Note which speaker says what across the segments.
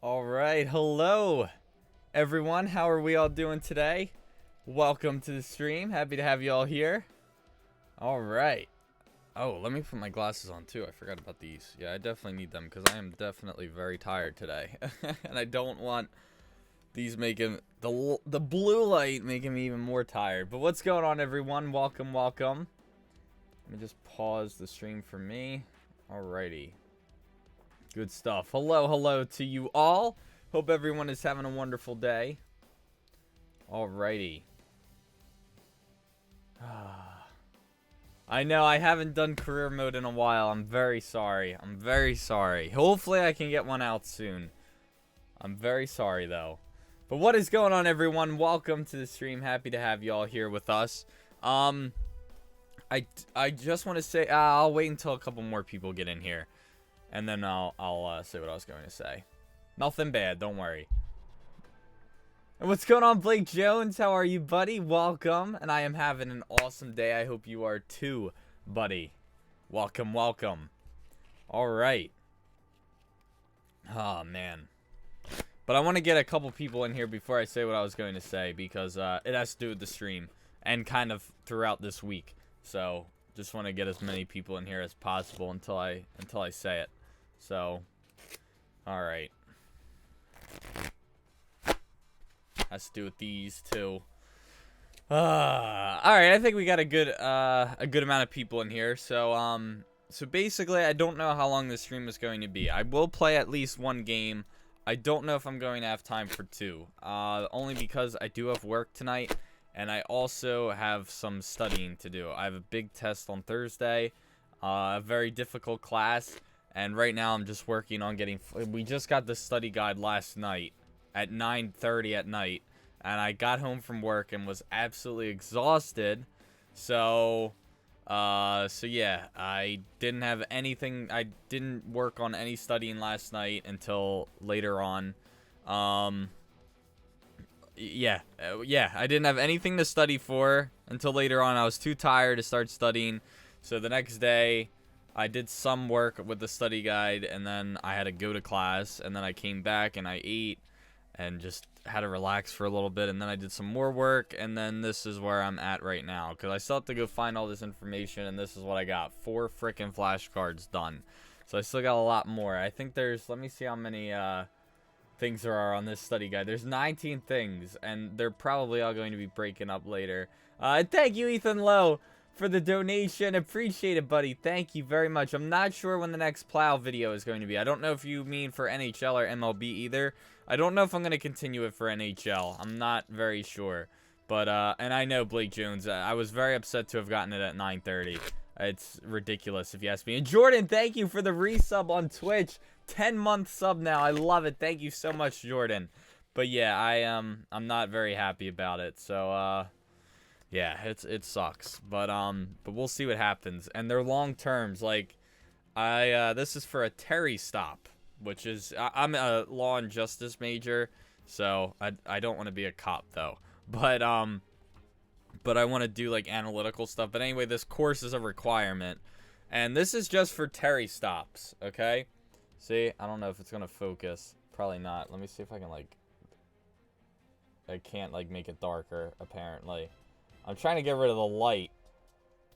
Speaker 1: All right, hello everyone. How are we all doing today? Welcome to the stream. Happy to have you all here. All right. Oh, let me put my glasses on too. I forgot about these. Yeah, I definitely need them because I am definitely very tired today. And I don't want these making the blue light making me even more tired. But what's going on, everyone? Welcome, welcome. Let me just pause the stream for me. Alrighty. Good stuff. Hello to you all. Hope everyone is having a wonderful day. Alrighty. I know I haven't done career mode in a while. I'm very sorry. I'm very sorry. Hopefully I can get one out soon. I'm very sorry though. But what is going on, everyone? Welcome to the stream. Happy to have you all here with us. I just want to say I'll wait until a couple more people get in here. And then I'll say what I was going to say. Nothing bad, don't worry. And what's going on, Blake Jones? How are you, buddy? Welcome. And I am having an awesome day. I hope you are too, buddy. Welcome, welcome. All right. Oh, man. But I want to get a couple people in here before I say what I was going to say, because it has to do with the stream and kind of throughout this week. So just want to get as many people in here as possible until I say it. So, all right. Has to do with these two. All right. I think we got a good amount of people in here. So, so basically, I don't know how long this stream is going to be. I will play at least one game. I don't know if I'm going to have time for two. Only because I do have work tonight, and I also have some studying to do. I have a big test on Thursday, a very difficult class. And right now, I'm just working on getting... We just got the study guide last night at 9:30 at night. And I got home from work and was absolutely exhausted. So yeah, I didn't have anything... I didn't work on any studying last night until later on. Yeah, I didn't have anything to study for until later on. I was too tired to start studying. So the next day... I did some work with the study guide, and then I had to go to class, and then I came back, and I ate, and just had to relax for a little bit, and then I did some more work, and then this is where I'm at right now, because I still have to go find all this information, and this is what I got. 4 freaking flashcards done. So I still got a lot more. I think there's, let me see how many things there are on this study guide. There's 19 things, and they're probably all going to be breaking up later. Thank you, Ethan Lowe, for the donation. Appreciate it, buddy. Thank you very much. I'm not sure when the next plow video is going to be. I don't know if you mean for NHL or MLB either. I don't know if I'm going to continue it for NHL. I'm not very sure. But, and I know Blake Jones. I was very upset to have gotten it at 9:30. It's ridiculous if you ask me. And Jordan, thank you for the resub on Twitch. 10-month sub now. I love it. Thank you so much, Jordan. But yeah, I'm not very happy about it. So, yeah, it sucks, but we'll see what happens. And they're long terms. Like, this is for a Terry stop, which is I'm a law and justice major, so I don't want to be a cop though. But I want to do like analytical stuff. But anyway, this course is a requirement, and this is just for Terry stops. Okay, see, I don't know if it's gonna focus. Probably not. Let me see if I can like. I can't like make it darker apparently. I'm trying to get rid of the light.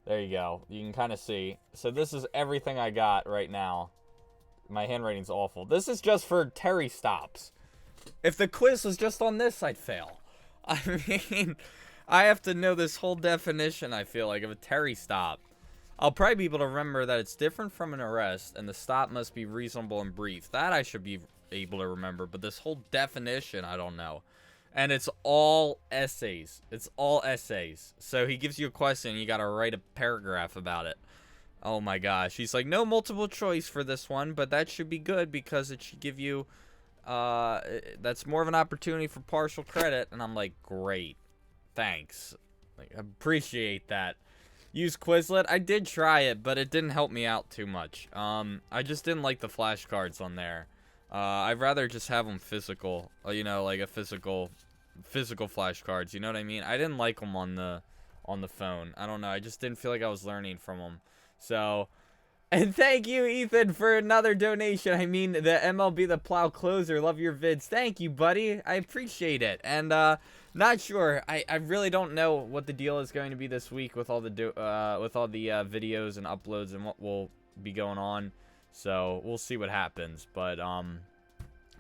Speaker 1: There you go. You can kind of see. So this is everything I got right now. My handwriting's awful. This is just for Terry stops. If the quiz was just on this, I'd fail. I mean, I have to know this whole definition, I feel like, of a Terry stop. I'll probably be able to remember that it's different from an arrest, and the stop must be reasonable and brief. That I should be able to remember, but this whole definition, I don't know. And it's all essays. It's all essays. So he gives you a question, and you got to write a paragraph about it. Oh my gosh. He's like, no multiple choice for this one, but that should be good because it should give you, that's more of an opportunity for partial credit. And I'm like, great. Thanks. Like, appreciate that. Use Quizlet. I did try it, but it didn't help me out too much. I just didn't like the flashcards on there. I'd rather just have them physical, you know, like a physical flashcards, you know what I mean? I didn't like them on the phone. I don't know, I just didn't feel like I was learning from them. So And thank you, Ethan, for another donation. I mean, the MLB The Plow Closer. Love your vids. Thank you, buddy. I appreciate it. And, not sure. I really don't know what the deal is going to be this week with all the videos and uploads and what will be going on. So, we'll see what happens. But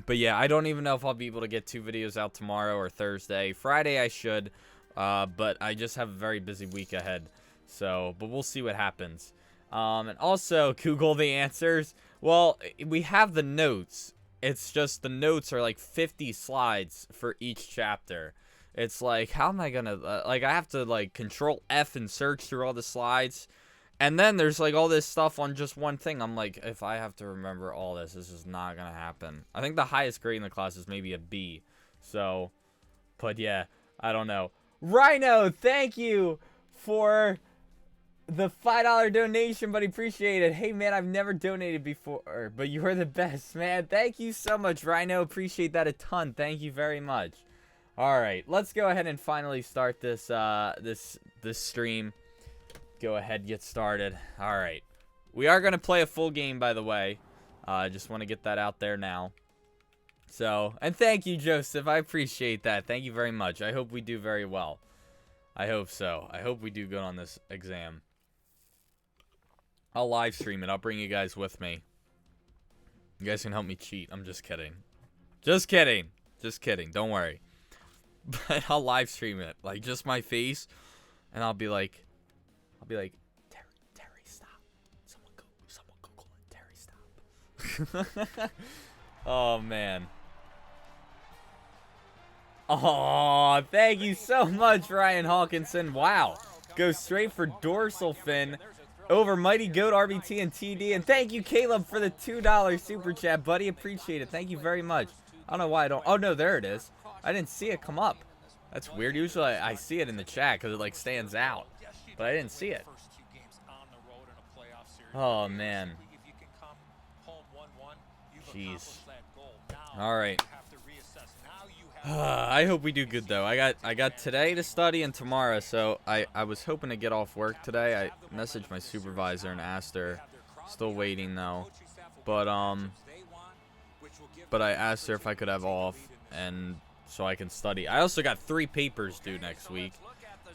Speaker 1: yeah, I don't even know if I'll be able to get 2 videos out tomorrow or Thursday. Friday I should, but I just have a very busy week ahead. So, but we'll see what happens. And also, Google the answers. Well, we have the notes. It's just the notes are like 50 slides for each chapter. It's like, how am I gonna, like, I have to, like, Control F and search through all the slides. And then there's, like, all this stuff on just one thing. I'm like, if I have to remember all this, this is not gonna happen. I think the highest grade in the class is maybe a B. So, but yeah, I don't know. Rhino, thank you for the $5 donation, buddy. Appreciate it. Hey, man, I've never donated before, but you are the best, man. Thank you so much, Rhino. Appreciate that a ton. Thank you very much. All right, let's go ahead and finally start this this stream. Go ahead, get started. All right, we are gonna play a full game, by the way. I just want to get that out there now. So, and thank you, Joseph. I appreciate that. Thank you very much. I hope we do very well. I hope so. I hope we do good on this exam. I'll live stream it. I'll bring you guys with me. You guys can help me cheat. I'm just kidding. Just kidding. Just kidding. Don't worry. But I'll live stream it. Like, just my face. And I'll be like, Terry, stop. Someone Google it. Terry, stop. Oh, man. Oh, thank you so much, Ryan Hawkinson. Wow. Go straight for Dorsal Fin over Mighty Goat, RBT, and TD. And thank you, Caleb, for the $2 super chat, buddy. Appreciate it. Thank you very much. I don't know why I don't. Oh, no, there it is. I didn't see it come up. That's weird. Usually I see it in the chat because it, like, stands out. But I didn't see it. Oh, man. Jeez. All right. I hope we do good, though. I got today to study and tomorrow, so I was hoping to get off work today. I messaged my supervisor and asked her. Still waiting, though. But I asked her if I could have off, and so I can study. I also got 3 papers due next week.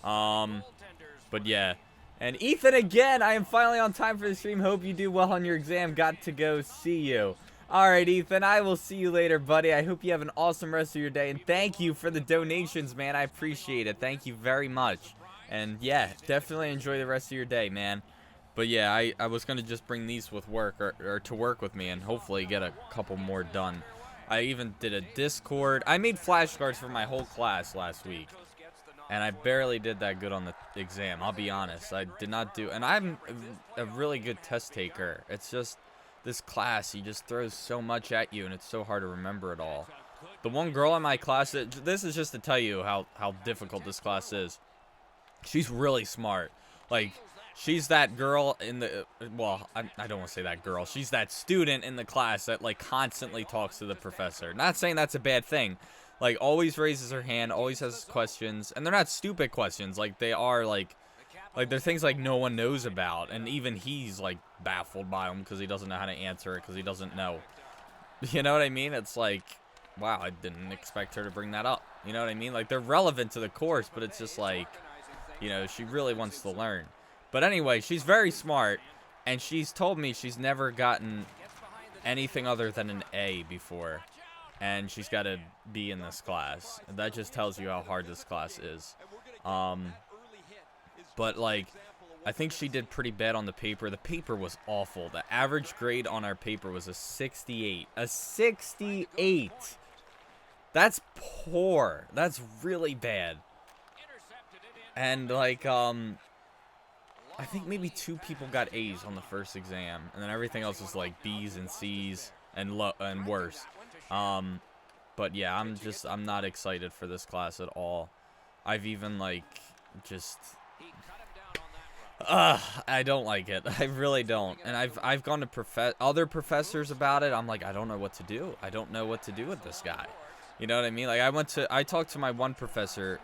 Speaker 1: But yeah. And Ethan, again, I am finally on time for the stream. Hope you do well on your exam. Got to go see you. Alright, Ethan, I will see you later, buddy. I hope you have an awesome rest of your day. And thank you for the donations, man. I appreciate it. Thank you very much. And yeah, definitely enjoy the rest of your day, man. But yeah, I was going to just bring these with work, or to work with me, and hopefully get a couple more done. I even did a Discord. I made flashcards for my whole class last week. And I barely did that good on the exam, I'll be honest. I did not do, and I'm a really good test taker. It's just, this class, he just throws so much at you, and it's so hard to remember it all. The one girl in my class, this is just to tell you how difficult this class is. She's really smart. Like, she's that girl in the, well, I don't want to say that girl. She's that student in the class that, like, constantly talks to the professor. Not saying that's a bad thing. Like, always raises her hand, always has questions. And they're not stupid questions. Like, they are, like they're things, like, no one knows about. And even he's, like, baffled by them because he doesn't know how to answer it because he doesn't know. You know what I mean? It's like, wow, I didn't expect her to bring that up. You know what I mean? Like, they're relevant to the course, but it's just like, you know, she really wants to learn. But anyway, she's very smart, and she's told me she's never gotten anything other than an A before. And she's got a B in this class. And that just tells you how hard this class is. But, like, I think she did pretty bad on the paper. The paper was awful. The average grade on our paper was a 68. A 68! That's poor. That's really bad. And, like, I think maybe 2 people got A's on the first exam. And then everything else was, like, B's and C's and worse. But yeah, I'm not excited for this class at all. I've even, like, just, I don't like it. I really don't. And I've gone to other professors about it. I'm like, I don't know what to do. I don't know what to do with this guy. You know what I mean? Like, I talked to my one professor,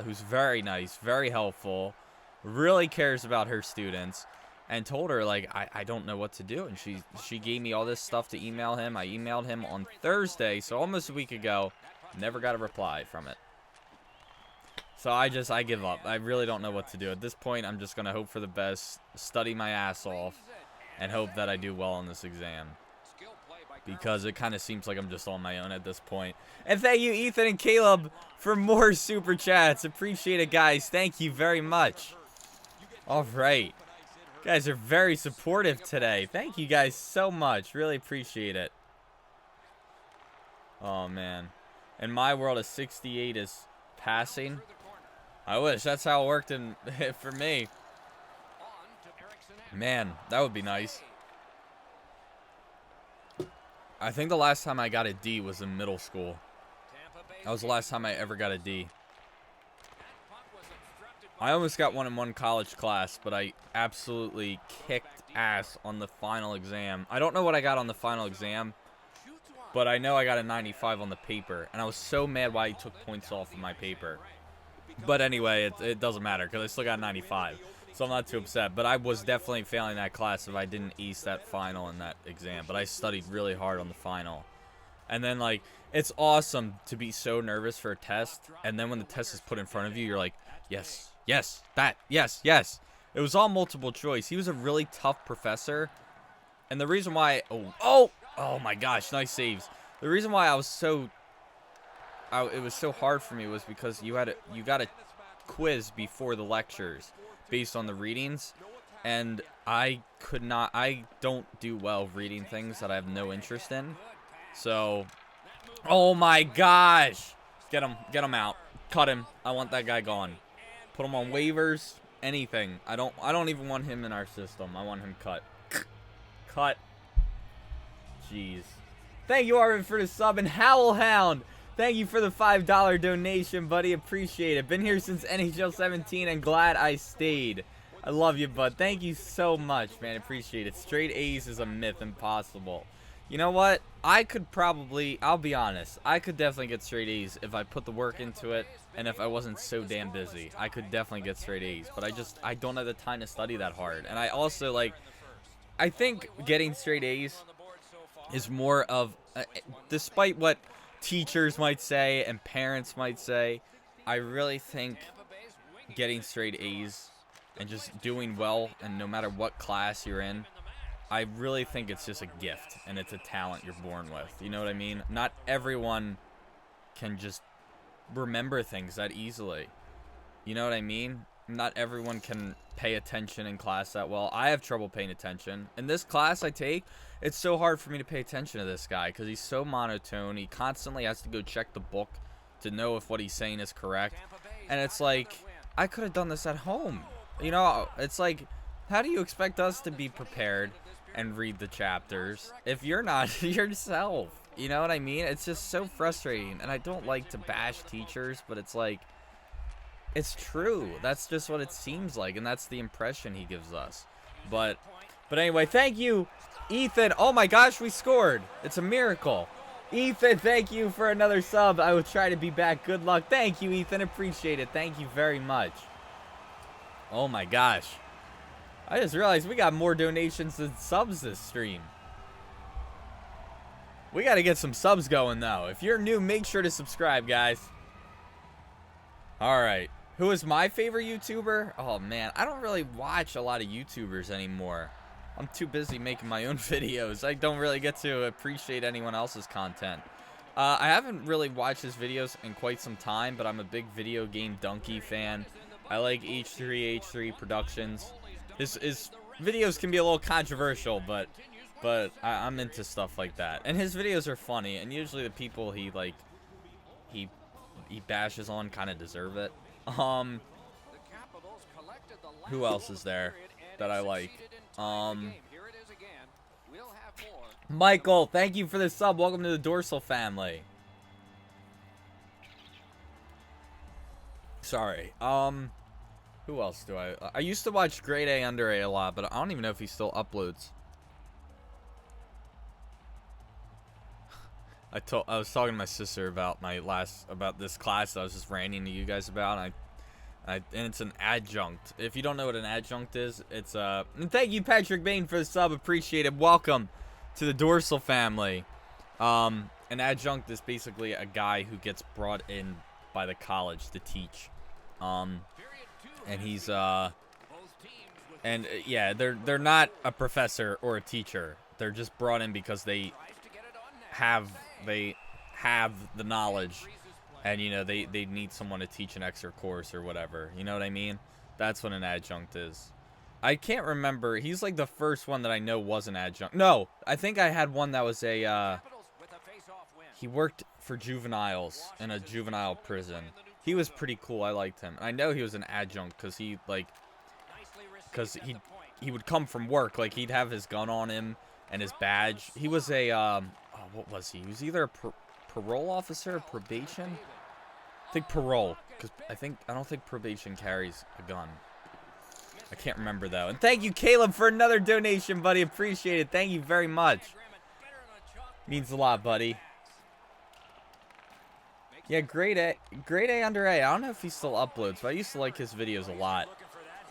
Speaker 1: who's very nice, very helpful, really cares about her students. and told her, like, I don't know what to do. And she gave me all this stuff to email him. I emailed him on Thursday, so almost a week ago. Never got a reply from it. So I give up. I really don't know what to do. At this point, I'm just going to hope for the best, study my ass off, and hope that I do well on this exam. Because it kind of seems like I'm just on my own at this point. And thank you, Ethan and Caleb, for more super chats. Appreciate it, guys. Thank you very much. All right. You guys are very supportive today. Thank you guys so much. Really appreciate it. Oh, man. In my world, a 68 is passing. I wish. That's how it worked for me. Man, that would be nice. I think the last time I got a D was in middle school. That was the last time I ever got a D. I almost got one in one college class, but I absolutely kicked ass on the final exam. I don't know what I got on the final exam, but I know I got a 95 on the paper, and I was so mad why he took points off of my paper. But anyway, it doesn't matter because I still got 95, so I'm not too upset. But I was definitely failing that class if I didn't ace that final in that exam. But I studied really hard on the final. And then, like, it's awesome to be so nervous for a test, and then when the test is put in front of you, you're like, yes, yes, that, yes, yes. It was all multiple choice. He was a really tough professor, and the reason why, oh my gosh, nice saves. The reason why I was so, it was so hard for me was because you got a quiz before the lectures based on the readings, and I don't do well reading things that I have no interest in. So, oh my gosh, get him out, cut him. I want that guy gone. Put him on waivers, anything. I don't even want him in our system. I want him cut. Cut. Jeez. Thank you, Arvin, for the sub, and Howlhound, thank you for the $5 donation, buddy. Appreciate it. Been here since NHL 17 and glad I stayed. I love you, bud. Thank you so much, man. Appreciate it. Straight A's is a myth. Impossible. You know what? I could probably, I'll be honest, I could definitely get straight A's if I put the work into it and if I wasn't so damn busy. I could definitely get straight A's, but I don't have the time to study that hard. And I also, like, I think getting straight A's is more of, despite what teachers might say and parents might say, I really think getting straight A's and just doing well, and no matter what class you're in, I really think it's just a gift, and it's a talent you're born with. You know what I mean? Not everyone can just remember things that easily. You know what I mean? Not everyone can pay attention in class that well. I have trouble paying attention. In this class I take, it's so hard for me to pay attention to this guy because he's so monotone. He constantly has to go check the book to know if what he's saying is correct. And it's like, I could have done this at home. You know, it's like, how do you expect us to be prepared and read the chapters if you're not yourself? You know what I mean? It's just so frustrating. And I don't like to bash teachers, but it's like, it's true. That's just what it seems like, and that's the impression he gives us. But anyway, thank you, Ethan. Oh my gosh, we scored. It's a miracle. Ethan, thank you for another sub. I will try to be back. Good luck. Thank you, Ethan. Appreciate it. Thank you very much. Oh my gosh. I just realized we got more donations than subs this stream. We got to get some subs going, though. If you're new, make sure to subscribe, guys. All right. Who is my favorite YouTuber? Oh, man. I don't really watch a lot of YouTubers anymore. I'm too busy making my own videos. I don't really get to appreciate anyone else's content. I haven't really watched his videos in quite some time, but I'm a big video game donkey fan. I like H3H3 Productions. His videos can be a little controversial, but I'm into stuff like that. And his videos are funny, and usually the people he bashes on kind of deserve it. Who else is there that I like? Michael, thank you for the sub. Welcome to the Dorsal family. Sorry. Who else do I used to watch Grade A Under A lot, but I don't even know if he still uploads. I was talking to my sister about this class that I was just ranting to you guys about. And And it's an adjunct. If you don't know what an adjunct is, it's and thank you, Patrick Bain, for the sub. Appreciate it. Welcome to the Dorsal family. An adjunct is basically a guy who gets brought in by the college to teach. And he's yeah, they're not a professor or a teacher. They're just brought in because they have the knowledge. And, you know, they need someone to teach an extra course or whatever. You know what I mean? That's what an adjunct is. I can't remember. He's like the first one that I know was an adjunct. No, I think I had one that was a, he worked for juveniles in a juvenile prison. He was pretty cool. I liked him. And I know he was an adjunct because he, like, because he would come from work. Like, he'd have his gun on him and his badge. He was a, oh, what was he? He was either a parole officer or probation. I think parole, because I don't think probation carries a gun. I can't remember though. And thank you, Caleb, for another donation, buddy. Appreciate it. Thank you very much. Means a lot, buddy. Yeah, grade A under A. I don't know if he still uploads, but I used to like his videos a lot.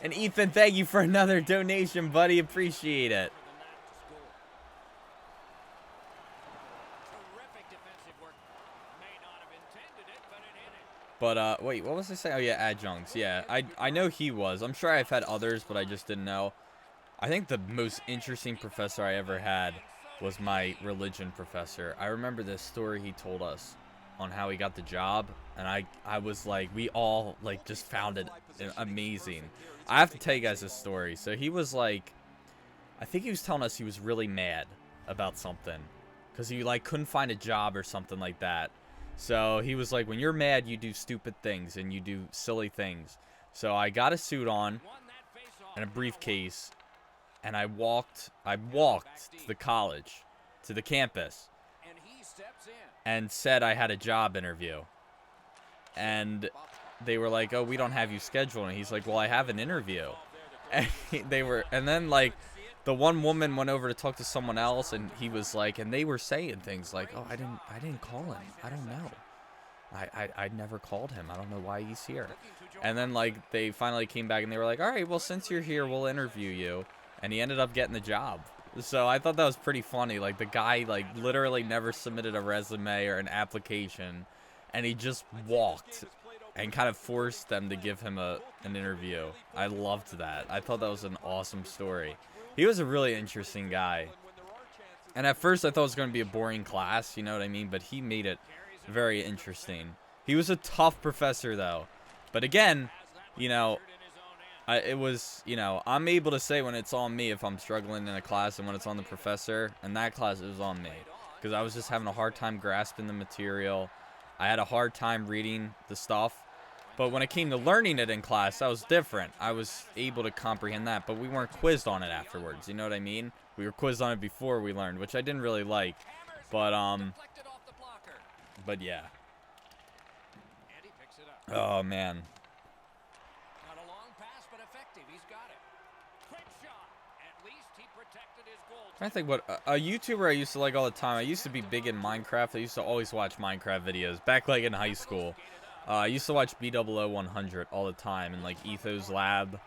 Speaker 1: And Ethan, thank you for another donation, buddy. Appreciate it. But, wait, what was I saying? Oh, yeah, adjuncts. Yeah, I know he was. I'm sure I've had others, but I just didn't know. I think the most interesting professor I ever had was my religion professor. I remember this story he told us on how he got the job, and I was like, we all, like, just found it amazing. I have to tell you guys this story. So he was like, I think he was telling us he was really mad about something because he, like, couldn't find a job or something like that. So he was like, when you're mad, you do stupid things and you do silly things. So I got a suit on and a briefcase, and I walked to the college, to the campus, and said I had a job interview. And they were like, oh, we don't have you scheduled. And he's like, well, I have an interview. And and then, like, the one woman went over to talk to someone else, and he was like, and they were saying things like, oh, I didn't call him. I don't know. I never called him. I don't know why he's here. And then, like, they finally came back, and they were like, all right, well, since you're here, we'll interview you. And he ended up getting the job. So I thought that was pretty funny. Like, the guy, like, literally never submitted a resume or an application, and he just walked and kind of forced them to give him an interview. I loved that. I thought that was an awesome story. He was a really interesting guy. And at first I thought it was going to be a boring class, you know what I mean? But he made it very interesting. He was a tough professor, though. But again, you know, it was, you know, I'm able to say when it's on me if I'm struggling in a class and when it's on the professor. And that class, it was on me. Because I was just having a hard time grasping the material. I had a hard time reading the stuff. But when it came to learning it in class, that was different. I was able to comprehend that, but we weren't quizzed on it afterwards. You know what I mean? We were quizzed on it before we learned, which I didn't really like. But yeah. Oh, man. I think what a YouTuber I used to like all the time. I used to be big in Minecraft. I used to always watch Minecraft videos back, like, in high school. I used to watch BOO100 all the time, and, like, Etho's Lab.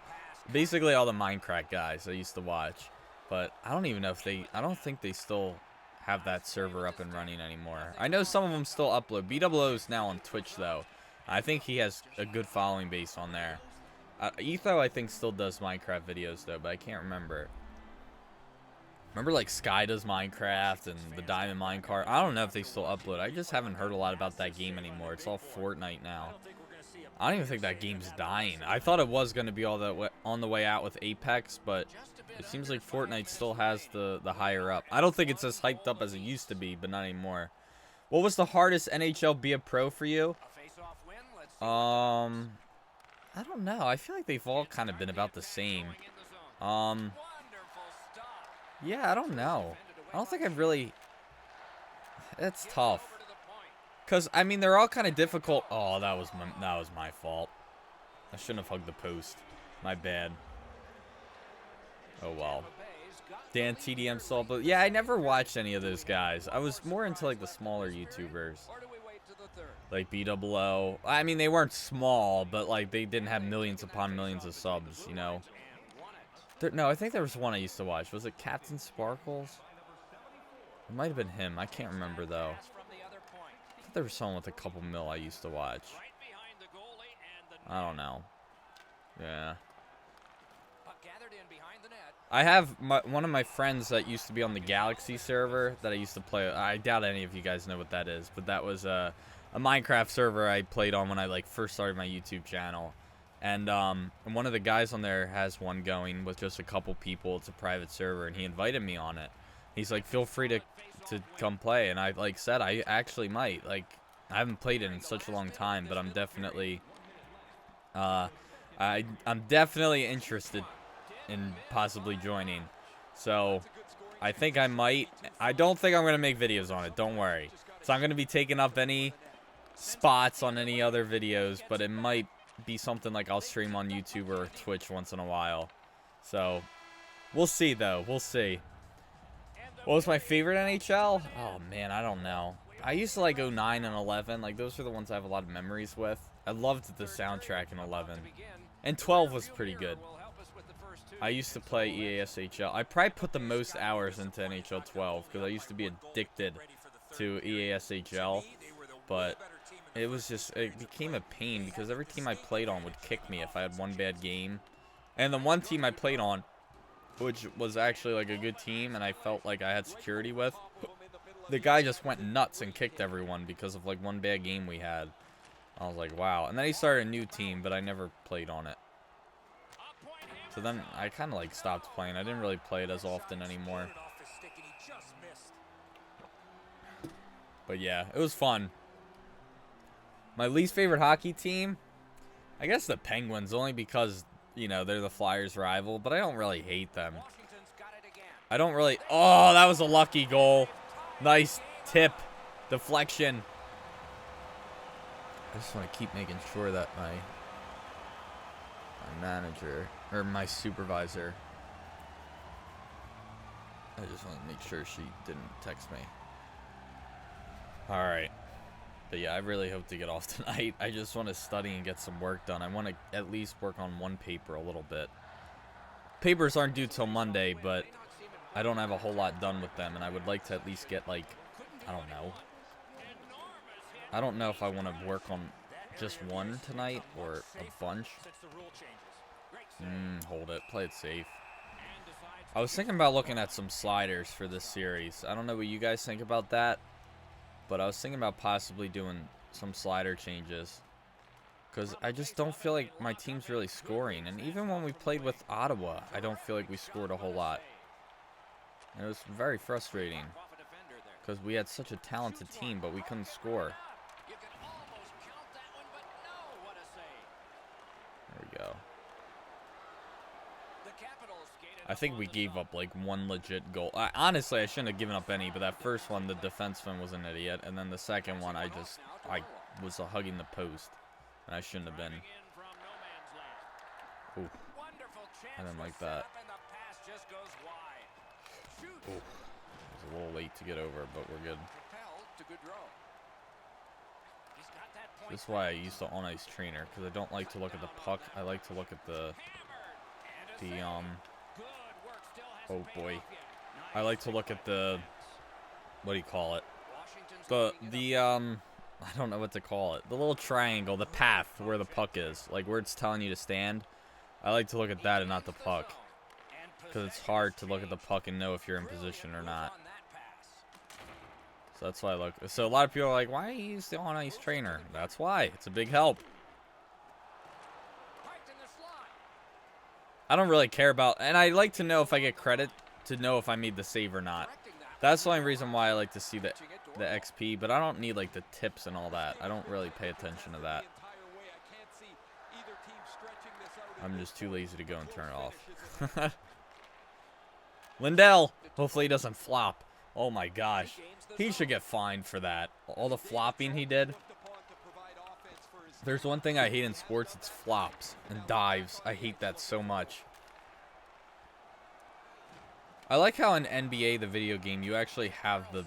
Speaker 1: Basically all the Minecraft guys I used to watch. But I don't even know if I don't think they still have that server up and running anymore. I know some of them still upload. BOO is now on Twitch, though. I think he has a good following base on there. Etho, I think, still does Minecraft videos, though, but I can't remember. Remember, like, Sky does Minecraft and the Diamond Minecart? I don't know if they still upload. I just haven't heard a lot about that game anymore. It's all Fortnite now. I don't even think that game's dying. I thought it was going to be all that on the way out with Apex, but it seems like Fortnite still has the higher up. I don't think it's as hyped up as it used to be, but not anymore. What was the hardest NHL be a pro for you? I don't know. I feel like they've all kind of been about the same. Yeah, I don't know. I don't think I've really... It's tough. Because, I mean, they're all kind of difficult. Oh, that was my fault. I shouldn't have hugged the post. My bad. Oh, well. Dan TDM saw, but yeah, I never watched any of those guys. I was more into, like, the smaller YouTubers. like BOO. I mean, they weren't small, but like they didn't have millions upon millions of subs, you know. No, I think there was one I used to watch. Was it Captain Sparkles? It might have been him. I can't remember though. I think there was someone with a couple mil I used to watch. I don't know. Yeah. I have one of my friends that used to be on the Galaxy server that I used to play. I doubt any of you guys know what that is, but that was a Minecraft server I played on when I like first started my YouTube channel. And one of the guys on there has one going with just a couple people. It's a private server, and he invited me on it. He's like, feel free to come play. And I like said I actually might. Like, I haven't played it in such a long time, but I'm definitely I'm definitely interested in possibly joining. So I think I might. I don't think I'm going to make videos on it. Don't worry. So I'm going to be taking up any spots on any other videos, but it might be something like I'll stream on YouTube or Twitch once in a while. So we'll see, though. We'll see. What was my favorite NHL? Oh, man, I don't know. I used to like 09 and 11. Like, those are the ones I have a lot of memories with. I loved the soundtrack in 11. And 12 was pretty good. I used to play EASHL. I probably put the most hours into NHL 12 because I used to be addicted to EASHL. But it was just, it became a pain because every team I played on would kick me if I had one bad game. And the one team I played on, which was actually like a good team and I felt like I had security with, the guy just went nuts and kicked everyone because of like one bad game we had. I was like, wow. And then he started a new team, but I never played on it. So then I kind of like stopped playing. I didn't really play it as often anymore. But yeah, it was fun. My least favorite hockey team? I guess the Penguins, only because, you know, they're the Flyers' rival. But I don't really hate them. I don't really... Oh, that was a lucky goal. Nice tip. Deflection. I just want to keep making sure that my manager, or my supervisor, I just want to make sure she didn't text me. Alright. But yeah, I really hope to get off tonight. I just want to study and get some work done. I want to at least work on one paper a little bit. Papers aren't due till Monday, but I don't have a whole lot done with them, and I would like to at least get, like, I don't know. I don't know if I want to work on just one tonight or a bunch. Hold it. Play it safe. I was thinking about looking at some sliders for this series. I don't know what you guys think about that, but I was thinking about possibly doing some slider changes. Because I just don't feel like my team's really scoring. And even when we played with Ottawa, I don't feel like we scored a whole lot. And it was very frustrating. Because we had such a talented team, but we couldn't score. There we go. I think we gave up like one legit goal. Honestly, I shouldn't have given up any, but that first one, the defenseman was an idiot. And then the second one, I was hugging the post. And I shouldn't have been. Ooh. I didn't like that. Ooh. It was a little late to get over, but we're good. This is why I use the on-ice trainer, because I don't like to look at the puck. I like to look at oh boy. I like to look at the, what do you call it? I don't know what to call it. The little triangle, the path where the puck is, like where it's telling you to stand. I like to look at that and not the puck, because it's hard to look at the puck and know if you're in position or not. So that's why I look. So a lot of people are like, why do you use the on-ice trainer? That's why. It's a big help. I don't really care about, and I like to know if I get credit to know if I made the save or not. That's the only reason why I like to see the XP, but I don't need like the tips and all that. I don't really pay attention to that. I'm just too lazy to go and turn it off. Lindell, hopefully he doesn't flop. Oh my gosh, he should get fined for that. All the flopping he did. There's one thing I hate in sports, it's flops and dives. I hate that so much. I like how in NBA, the video game, you actually have the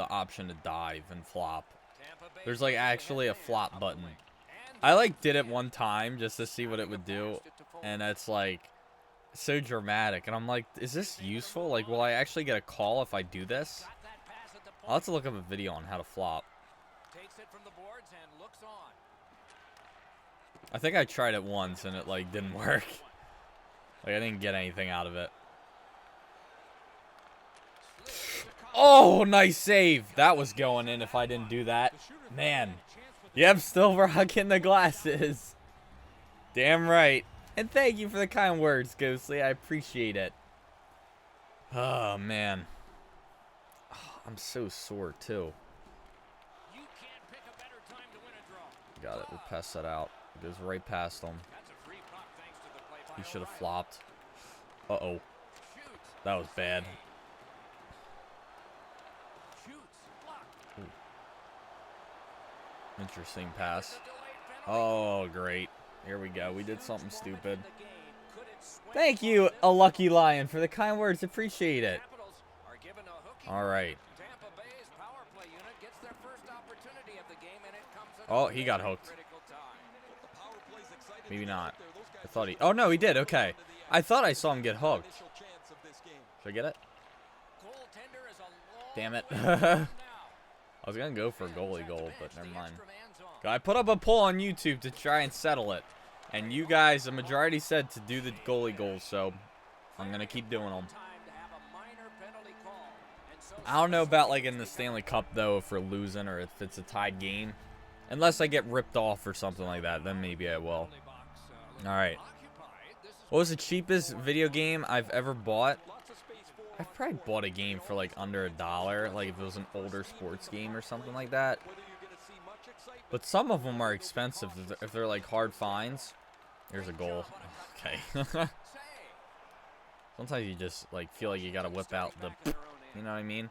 Speaker 1: option to dive and flop. There's like actually a flop button. I like did it one time just to see what it would do, and it's like so dramatic, and I'm like, is this useful? Like, will I actually get a call if I do this? I'll have to look up a video on how to flop. I think I tried it once and it like didn't work. Like I didn't get anything out of it. Oh, nice save. That was going in if I didn't do that. Man. Yep, still rocking the glasses. Damn right. And thank you for the kind words, Ghostly. I appreciate it. Oh, man. Oh, I'm so sore, too. Got it. We'll pass that out. It goes right past him. He should have flopped. Uh-oh. That was bad. Ooh. Interesting pass. Oh, great. Here we go. We did something stupid. Thank you, a lucky lion, for the kind words. Appreciate it. All right. Oh, he got hooked. Maybe not. I thought he... Oh, no, he did. Okay. I thought I saw him get hooked. Should I get it? Damn it. I was going to go for a goalie goal, but never mind. I put up a poll on YouTube to try and settle it. And you guys, the majority said to do the goalie goals, so I'm going to keep doing them. I don't know about, like, in the Stanley Cup, though, if we're losing or if it's a tied game. Unless I get ripped off or something like that, then maybe I will. Alright. What was the cheapest video game I've ever bought? I've probably bought a game for, like, under $1. Like, if it was an older sports game or something like that. But some of them are expensive if they're, like, hard finds. Here's a goal. Okay. Sometimes you just, like, feel like you gotta whip out the... You know what I mean?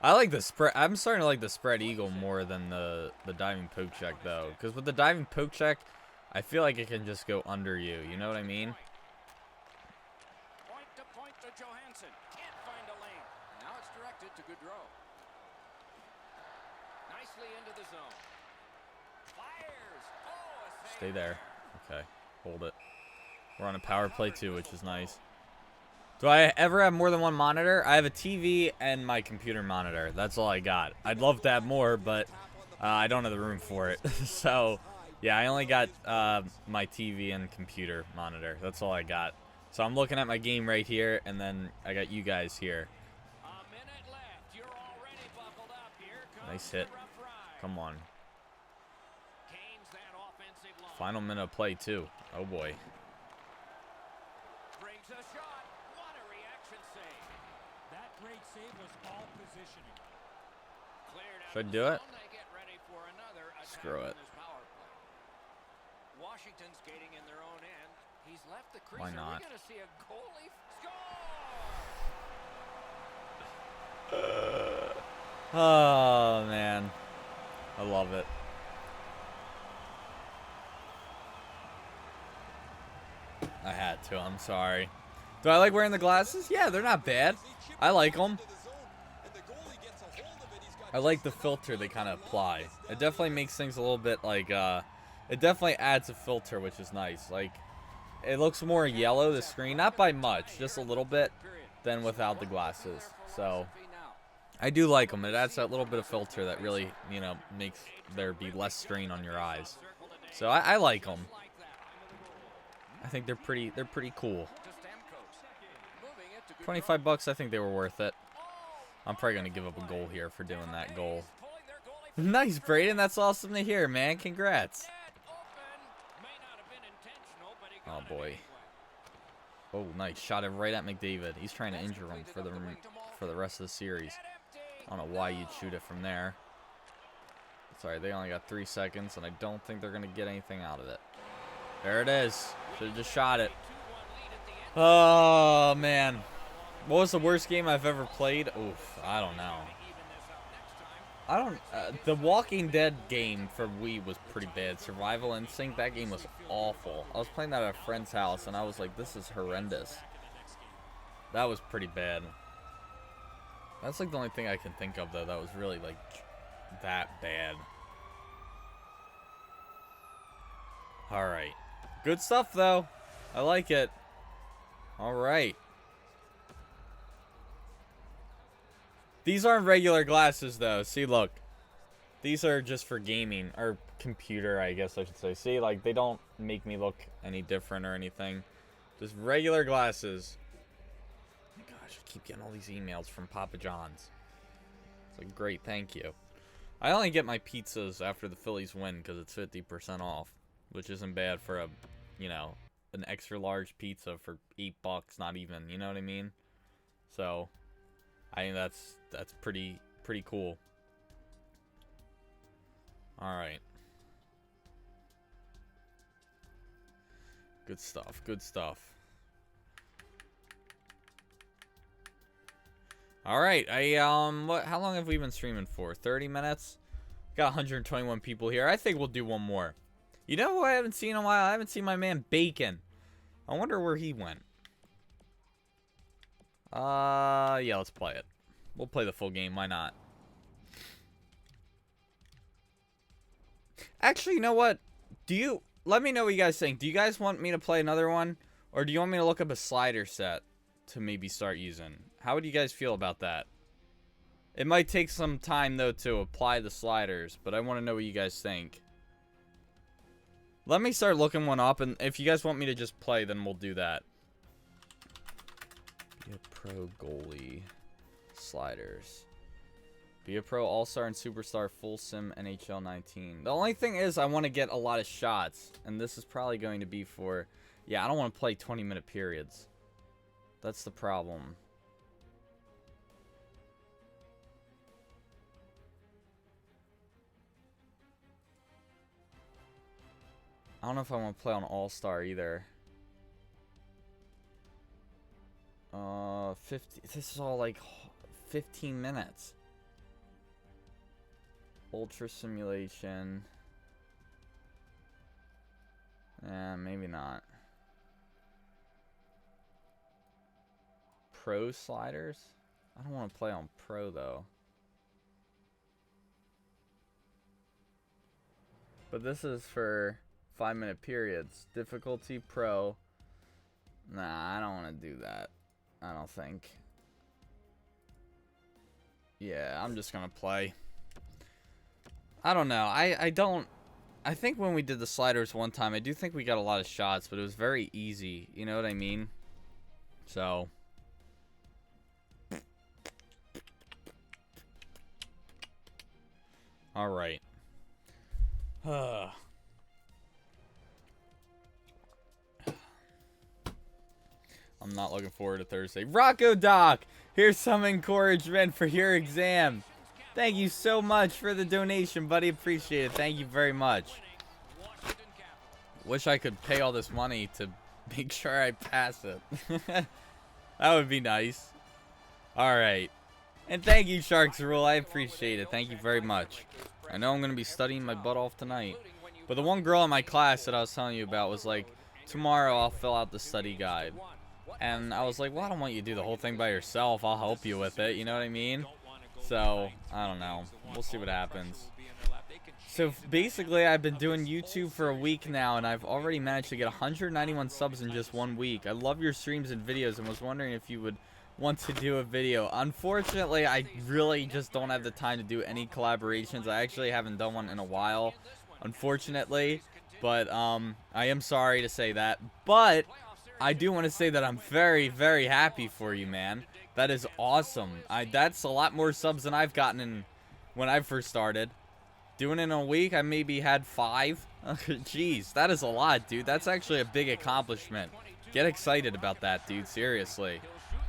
Speaker 1: I like the spread. I'm starting to like the spread eagle more than the diving poke check, though. Because with the diving poke check, I feel like it can just go under you. You know what I mean?
Speaker 2: Point to Johansson. Can't find a lane. Now it's directed to Goodrow. Nicely into the zone. Fires. Oh,
Speaker 1: stay there. Okay. Hold it. We're on a power play, too, which is nice. Do I ever have more than one monitor? I have a TV and my computer monitor. That's all I got. I'd love to have more, but I don't have the room for it. So, yeah, I only got my TV and computer monitor. That's all I got. So I'm looking at my game right here, and then I got you guys here. Nice hit. Come on. Final minute of play, too. Oh, boy. Should I do it? Screw it.
Speaker 2: Washington's skating in their own end. He's left the crease.
Speaker 1: Why not?
Speaker 2: We're going to see a goalie score.
Speaker 1: Oh, man. I love it. I had to. I'm sorry. Do I like wearing the glasses? Yeah, they're not bad. I like them. I like the filter they kind of apply. It definitely makes things a little bit like, it definitely adds a filter, which is nice. Like, it looks more yellow, the screen. Not by much, just a little bit, than without the glasses. So, I do like them. It adds that little bit of filter that really, you know, makes there be less strain on your eyes. So, I like them. I think they're pretty cool. 25 bucks, I think they were worth it. I'm probably going to give up a goal here for doing that goal. Nice, Braden. That's awesome to hear, man. Congrats. Oh, boy. Oh, nice. Shot it right at McDavid. He's trying to injure him for the rest of the series. I don't know why you'd shoot it from there. Sorry, they only got 3 seconds, and I don't think they're going to get anything out of it. There it is. Should have just shot it. Oh, man. What was the worst game I've ever played? Oof, I don't know. The Walking Dead game for Wii was pretty bad. Survival Instinct, that game was awful. I was playing that at a friend's house, and I was like, this is horrendous. That was pretty bad. That's like the only thing I can think of, though, that was really, like, that bad. All right. Good stuff, though. I like it. All right. These aren't regular glasses, though. See, look. These are just for gaming. Or computer, I guess I should say. See, like, they don't make me look any different or anything. Just regular glasses. Oh my gosh, I keep getting all these emails from Papa John's. It's like, great, thank you. I only get my pizzas after the Phillies win because it's 50% off. Which isn't bad for a, you know, an extra large pizza for $8, not even, you know what I mean? So, I think that's pretty cool. All right. Good stuff. Good stuff. All right. How long have we been streaming for? 30 minutes? Got 121 people here. I think we'll do one more. You know who I haven't seen in a while? I haven't seen my man Bacon. I wonder where he went. Yeah, let's play it. We'll play the full game. Why not? Actually, you know what? Let me know what you guys think. Do you guys want me to play another one? Or do you want me to look up a slider set to maybe start using? How would you guys feel about that? It might take some time, though, to apply the sliders. But I want to know what you guys think. Let me start looking one up. And if you guys want me to just play, then we'll do that. Be a pro goalie. Sliders. Be a pro all-star and superstar full sim NHL 19. The only thing is I want to get a lot of shots. And this is probably going to be for... Yeah, I don't want to play 20-minute periods. That's the problem. I don't know if I want to play on all-star either. 50... This is all like 15 minutes. Ultra simulation. Maybe not. Pro sliders? I don't want to play on pro though. But this is for 5-minute periods. Difficulty pro. Nah, I don't want to do that. I don't think. Yeah, I'm just gonna play. I don't know. I think when we did the sliders one time, I do think we got a lot of shots, but it was very easy. You know what I mean? So. All right. I'm not looking forward to Thursday. Rocco Doc, here's some encouragement for your exam. Thank you so much for the donation, buddy. Appreciate it. Thank you very much. Wish I could pay all this money to make sure I pass it. That would be nice. All right. And thank you, Sharks Rule. I appreciate it. Thank you very much. I know I'm going to be studying my butt off tonight. But the one girl in my class that I was telling you about was like, tomorrow I'll fill out the study guide. And I was like, well, I don't want you to do the whole thing by yourself. I'll help you with it. You know what I mean? So, I don't know. We'll see what happens. So, basically, I've been doing YouTube for a week now, and I've already managed to get 191 subs in just 1 week. I love your streams and videos, and was wondering if you would want to do a video. Unfortunately, I really just don't have the time to do any collaborations. I actually haven't done one in a while, unfortunately. But, I am sorry to say that. But, I do want to say that I'm very, very happy for you, man. That is awesome. That's a lot more subs than I've gotten in when I first started. Doing it in a week, I maybe had 5. Jeez, that is a lot, dude. That's actually a big accomplishment. Get excited about that, dude. Seriously.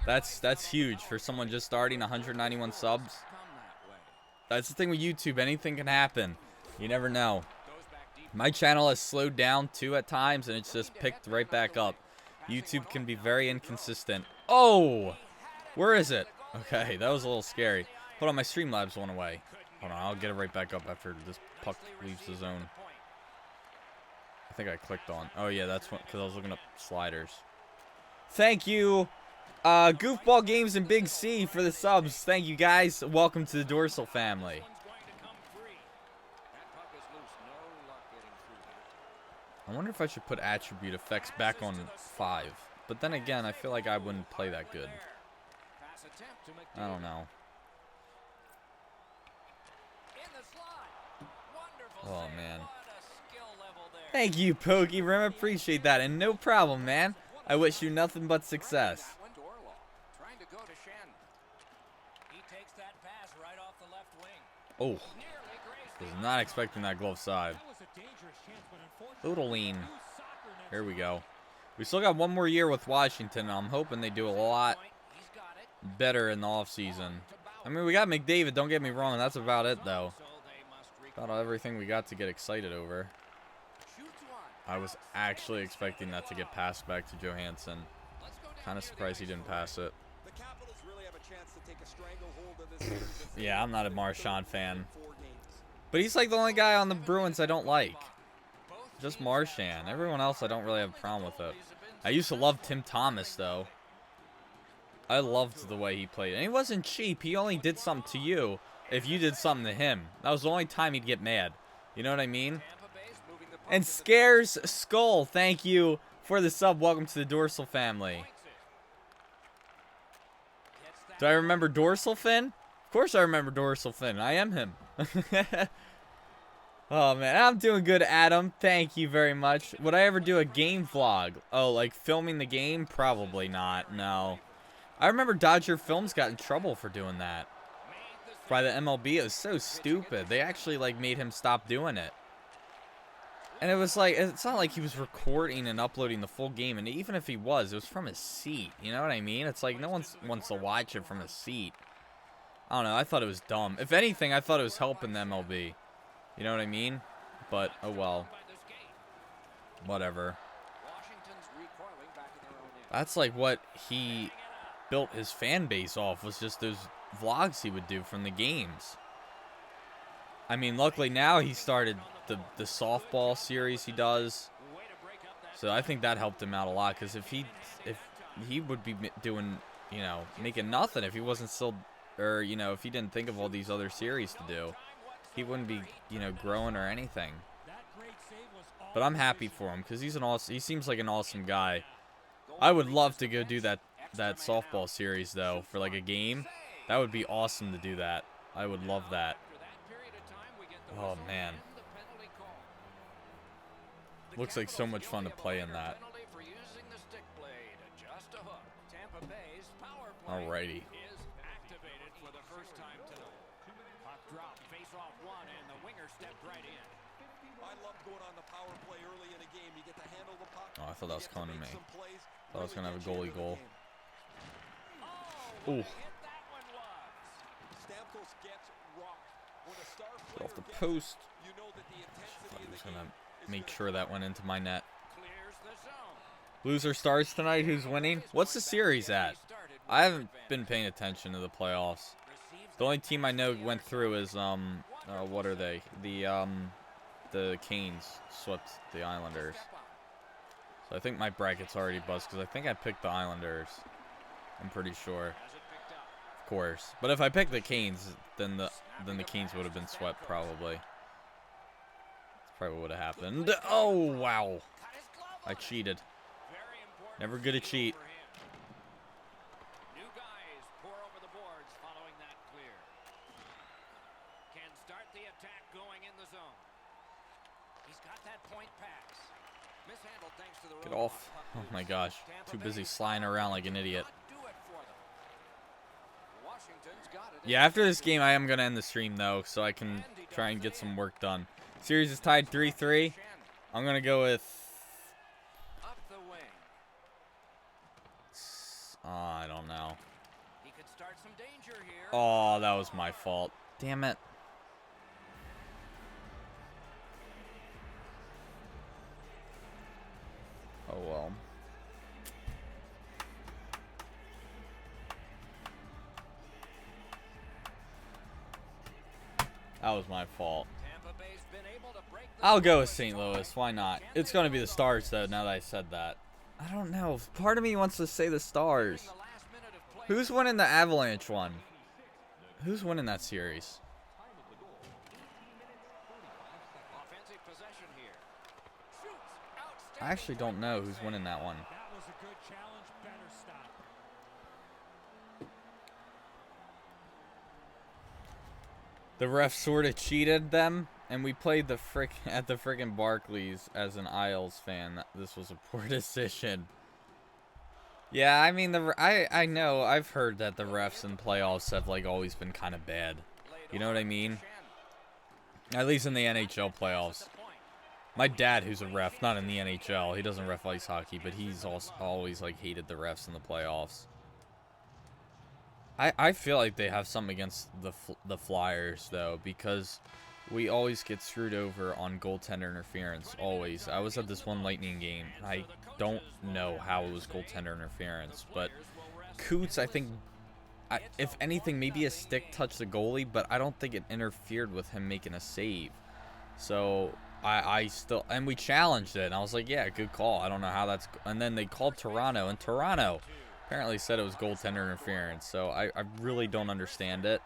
Speaker 1: That's huge for someone just starting. 191 subs. That's the thing with YouTube. Anything can happen. You never know. My channel has slowed down too at times, and it's just picked right back up. YouTube can be very inconsistent. Oh! Where is it? Okay, that was a little scary. Hold on, my Streamlabs went away. Hold on, I'll get it right back up after this puck leaves the zone. I think I clicked on. Oh, yeah, that's what, because I was looking up sliders. Thank you, Goofball Games and Big C for the subs. Thank you, guys. Welcome to the Dorsal family. I wonder if I should put attribute effects back on 5. But then again, I feel like I wouldn't play that good. I don't know. Oh, man. Thank you, Pokey Rim. Appreciate that. And no problem, man. I wish you nothing but success. Oh. Was not expecting that glove side. Odeline. Here we go. We still got one more year with Washington. I'm hoping they do a lot better in the offseason. I mean, we got McDavid. Don't get me wrong. That's about it, though. About everything we got to get excited over. I was actually expecting that to get passed back to Johansson. Kind of surprised he didn't pass it. Yeah, I'm not a Marchand fan. But he's like the only guy on the Bruins I don't like. Just Marchand. Everyone else I don't really have a problem with it. I used to love Tim Thomas, though. I loved the way he played. And he wasn't cheap. He only did something to you if you did something to him. That was the only time he'd get mad. You know what I mean? And Scares Skull, thank you for the sub. Welcome to the Dorsal family. Do I remember Dorsal Finn? Of course I remember Dorsal Finn. I am him. Oh, man. I'm doing good, Adam. Thank you very much. Would I ever do a game vlog? Oh, like filming the game? Probably not. No. I remember Dodger Films got in trouble for doing that. By the MLB. It was so stupid. They actually, like, made him stop doing it. And it was like, it's not like he was recording and uploading the full game. And even if he was, it was from his seat. You know what I mean? It's like no one wants to watch it from his seat. I don't know. I thought it was dumb. If anything, I thought it was helping the MLB. You know what I mean? But, oh well. Whatever. That's like what he built his fan base off, was just those vlogs he would do from the games. I mean, luckily now he started the softball series he does. So I think that helped him out a lot, because if he would be doing, you know, making nothing if he wasn't still, or, you know, if he didn't think of all these other series to do, he wouldn't be, you know, growing or anything. But I'm happy for him, because he's an awesome, he seems like an awesome guy. I would love to go do that softball series, though, for like a game. That would be awesome to do that. I would love that. Oh, man. Looks like so much fun to play in that. Alrighty. Oh, I thought that was coming to me. Thought I was going to have a goalie goal. Ooh. Get off the post. I was going to make sure that went into my net. Blues or Stars tonight? Who's winning? What's the series at? I haven't been paying attention to the playoffs. The only team I know went through is, what are they? The Canes swept the Islanders. So I think my bracket's already buzzed, because I think I picked the Islanders. I'm pretty sure. Of course. But if I picked the Canes, then the Canes would have been swept, probably. That's probably what would have happened. Oh, wow. I cheated. Never good to cheat. Get off. Oh my gosh. Too busy sliding around like an idiot. Yeah, after this game, I am going to end the stream, though, so I can try and get some work done. Series is tied 3-3. I'm going to go with... I don't know. Oh, that was my fault. Damn it. Oh, well. That was my fault. I'll go with St. Louis. Why not? It's going to be the Stars, though, now that I said that. I don't know. Part of me wants to say the Stars. Who's winning the Avalanche one? Who's winning that series? I actually don't know who's winning that one. The ref sort of cheated them, and we played at the frickin' Barclays as an Isles fan. This was a poor decision. Yeah, I mean, I know, I've heard that the refs in playoffs have, like, always been kind of bad. You know what I mean? At least in the NHL playoffs. My dad, who's a ref, not in the NHL, he doesn't ref ice hockey, but he's also always, like, hated the refs in the playoffs. I feel like they have something against the Flyers, though, because we always get screwed over on goaltender interference, always. I was at this one Lightning game, and I don't know how it was goaltender interference, but Coots, I think, if anything, maybe a stick touched the goalie, but I don't think it interfered with him making a save. So I still, and we challenged it, and I was like, yeah, good call. I don't know how that's, and then they called Toronto, and Toronto apparently said it was goaltender interference, so I really don't understand it.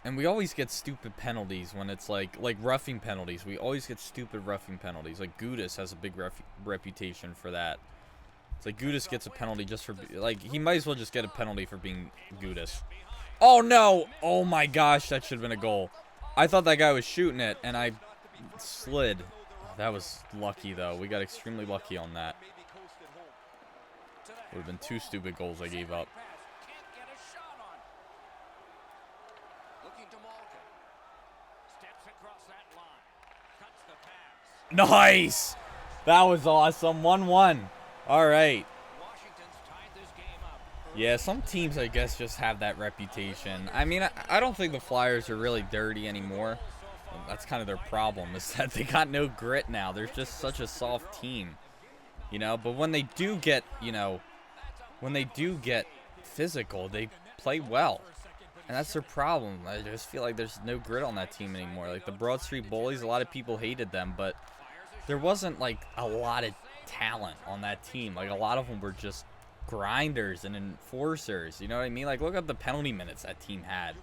Speaker 1: And we always get stupid penalties when it's like roughing penalties. We always get stupid roughing penalties. Like Gudis has a big reputation for that. It's like Gudis gets a penalty just for, like, he might as well just get a penalty for being Gudis. Oh no! Oh my gosh, that should have been a goal. I thought that guy was shooting it, and I slid. That was lucky, though. We got extremely lucky on that. Would have been 2 stupid goals I gave up. Nice! That was awesome. 1-1. All right. Yeah, some teams, I guess, just have that reputation. I mean, I don't think the Flyers are really dirty anymore. Well, that's kind of their problem, is that they got no grit now. They're just such a soft team, you know? But when they do get, you know, when they do get physical, they play well. And that's their problem. I just feel like there's no grit on that team anymore. Like the Broad Street Bullies, a lot of people hated them, but there wasn't, like, a lot of talent on that team. Like, a lot of them were just grinders and enforcers. You know what I mean? Like, look at the penalty minutes that team had.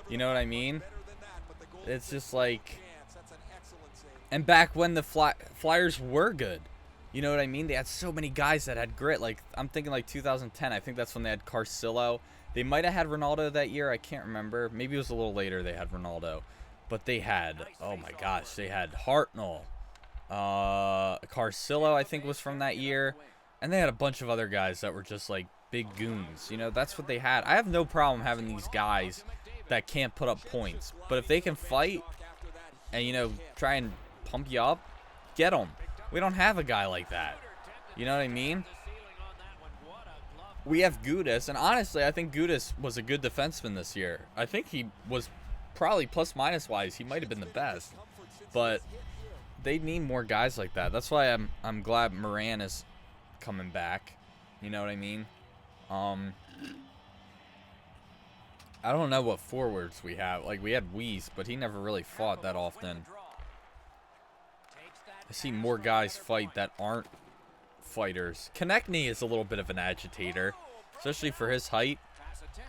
Speaker 1: You know what I mean? It's just like, and back when the Flyers were good. You know what I mean? They had so many guys that had grit. Like, I'm thinking like 2010. I think that's when they had Carcillo. They might have had Ronaldo that year. I can't remember. Maybe it was a little later they had Ronaldo. But they had, oh my gosh, they had Hartnell. Carcillo, I think, was from that year. And they had a bunch of other guys that were just like big goons. You know, that's what they had. I have no problem having these guys that can't put up points. But if they can fight and, you know, try and pump you up, get them. We don't have a guy like that. You know what I mean? We have Gudis, and honestly, I think Gudis was a good defenseman this year. I think he was probably plus-minus wise, he might have been the best. But they need more guys like that. That's why I'm glad Moran is coming back. You know what I mean? I don't know what forwards we have. Like, we had Weiss, but he never really fought that often. I see more guys fight that aren't fighters. Konechny is a little bit of an agitator, especially for his height.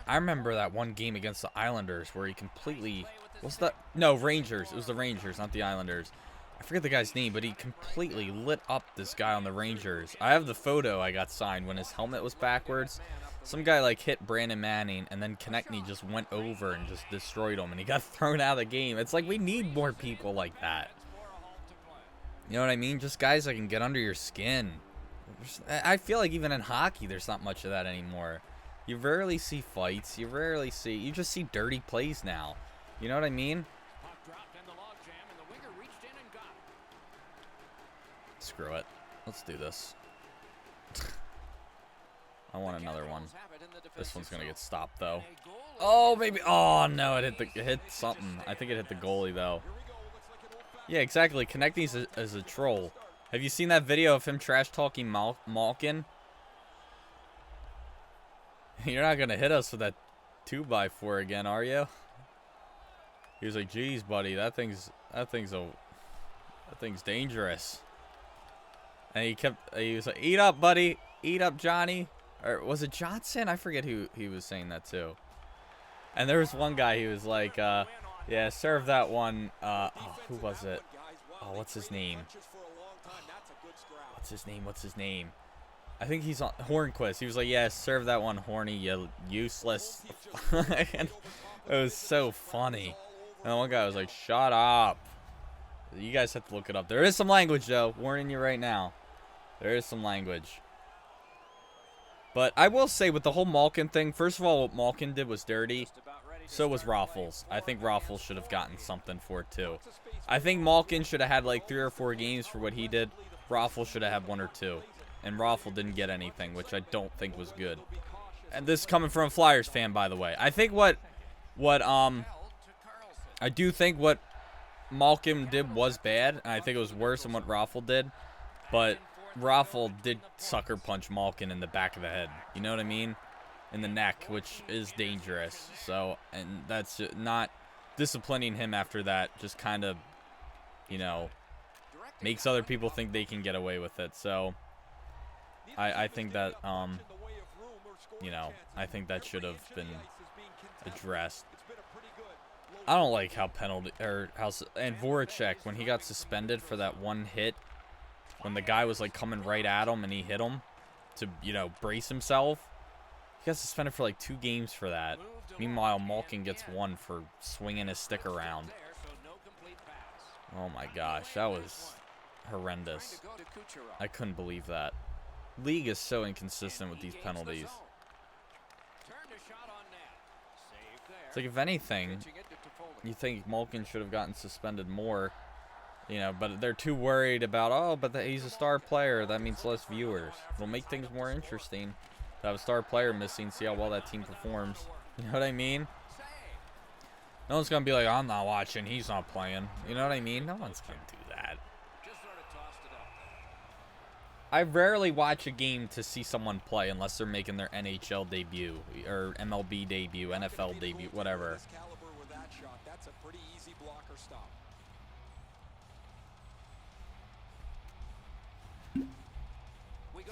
Speaker 1: I remember that one game against the Islanders where he completely... What's that? No, Rangers. It was the Rangers, not the Islanders. I forget the guy's name, but he completely lit up this guy on the Rangers. I have the photo I got signed when his helmet was backwards. Some guy, like, hit Brandon Manning, and then Konechny just went over and just destroyed him, and he got thrown out of the game. It's like, we need more people like that. You know what I mean? Just guys that can get under your skin. I feel like even in hockey, there's not much of that anymore. You rarely see fights. You just see dirty plays now. You know what I mean? Screw it. Let's do this. I want another one. This one's going to get stopped, though. Oh, maybe. Oh, no. It hit something. I think it hit the goalie, though. Yeah, exactly. Konechny's is a troll. Have you seen that video of him trash-talking Malkin? You're not going to hit us with that 2x4 again, are you? He was like, geez, buddy, that thing's dangerous. And he was like, eat up, buddy. Eat up, Johnny. Or was it Johnson? I forget who he was saying that to. And there was one guy, he was like, yeah, serve that one. Oh, who was it? Oh, what's his name? What's his name? What's his name? I think he's on Hornquist. He was like, yeah, serve that one, horny, you useless. And it was so funny. And the one guy was like, shut up. You guys have to look it up. There is some language, though. Warning you right now. There is some language. But I will say, with the whole Malkin thing, first of all, what Malkin did was dirty. So was Raffles. I think Raffles should have gotten something for it, too. I think Malkin should have had like 3 or 4 games for what he did. Raffles should have had 1 or 2. And Raffle didn't get anything, which I don't think was good. And this is coming from a Flyers fan, by the way. I think I do think what Malkin did was bad, and I think it was worse than what Raffle did. But Raffle did sucker punch Malkin in the back of the head. You know what I mean? In the neck, which is dangerous. So, and that's not disciplining him after that. Just kind of, you know, makes other people think they can get away with it. So, I think that, you know, I think that should have been addressed. I don't like how and Voracek, when he got suspended for that one hit, when the guy was like coming right at him and he hit him to, you know, brace himself. He got suspended for like 2 games for that. Meanwhile, Malkin gets 1 for swinging his stick around. Oh my gosh, that was horrendous. I couldn't believe that. League is so inconsistent with these penalties. It's like, if anything, you think Malkin should have gotten suspended more, you know, but they're too worried about, oh, but he's a star player. That means less viewers. It'll make things more interesting to have a star player missing, see how well that team performs. You know what I mean? No one's going to be like, I'm not watching, he's not playing. You know what I mean? No one's going to do that. I rarely watch a game to see someone play unless they're making their NHL debut or MLB debut, NFL debut, whatever.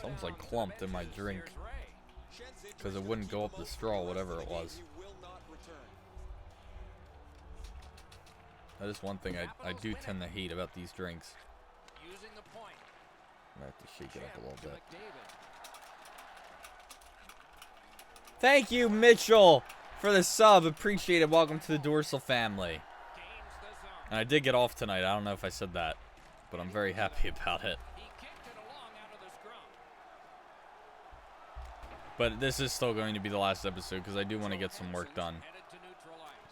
Speaker 1: Something's like clumped in my drink because it wouldn't go up the straw, whatever it was. That is one thing I do tend to hate about these drinks. I have to shake it up a little bit. Thank you, Mitchell, for the sub. Appreciate it. Welcome to the Dorsal family. And I did get off tonight. I don't know if I said that, but I'm very happy about it. But this is still going to be the last episode because I do want to get some work done.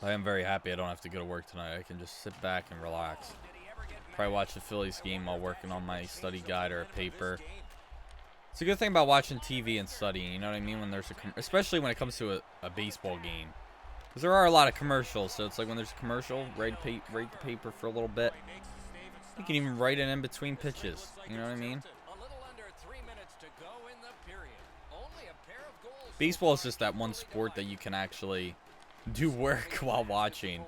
Speaker 1: I am very happy I don't have to go to work tonight. I can just sit back and relax. Probably watch the Phillies game while working on my study guide or a paper. It's a good thing about watching TV and studying, you know what I mean? When there's especially when it comes to a baseball game. Because there are a lot of commercials, so it's like when there's a commercial, write the paper for a little bit. You can even write it in between pitches, you know what I mean? Baseball is just that one sport that you can actually do work while watching.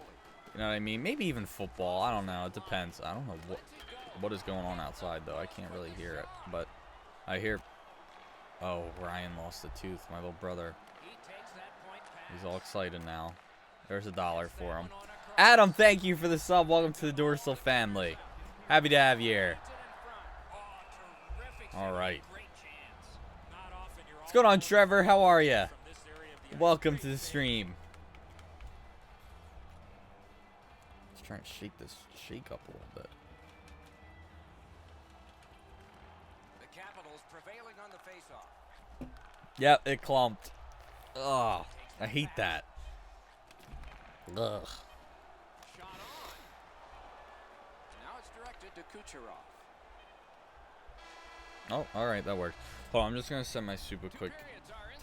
Speaker 1: You know what I mean? Maybe even football. I don't know. It depends. I don't know what is going on outside, though. I can't really hear it. But I hear... Oh, Ryan lost a tooth. My little brother. He's all excited now. There's $1 for him. Adam, thank you for the sub. Welcome to the Dorsal family. Happy to have you here. All right. What's going on, Trevor? How are you? Welcome to the stream. Let's try and shake up a little bit.
Speaker 2: The Capitals prevailing on the faceoff.
Speaker 1: Yep, it clumped. Ugh, I hate that. Ugh.
Speaker 2: Shot on. Now it's directed to Kucherov.
Speaker 1: Oh, all right, that worked. Hold on, I'm just gonna send my super quick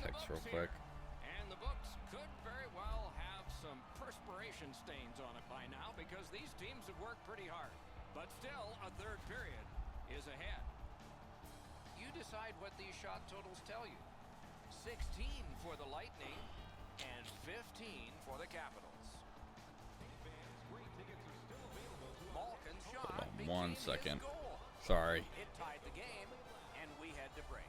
Speaker 1: text real quick.
Speaker 2: And the books could very well have some perspiration stains on it by now because these teams have worked pretty hard. But still, a third period is ahead. You decide what these shot totals tell you. 16 for the Lightning and 15 for the Capitals. Malkin's shot
Speaker 1: Hold on 1
Speaker 2: became his
Speaker 1: second.
Speaker 2: goal.
Speaker 1: Sorry.
Speaker 2: It tied the game, and we had to break.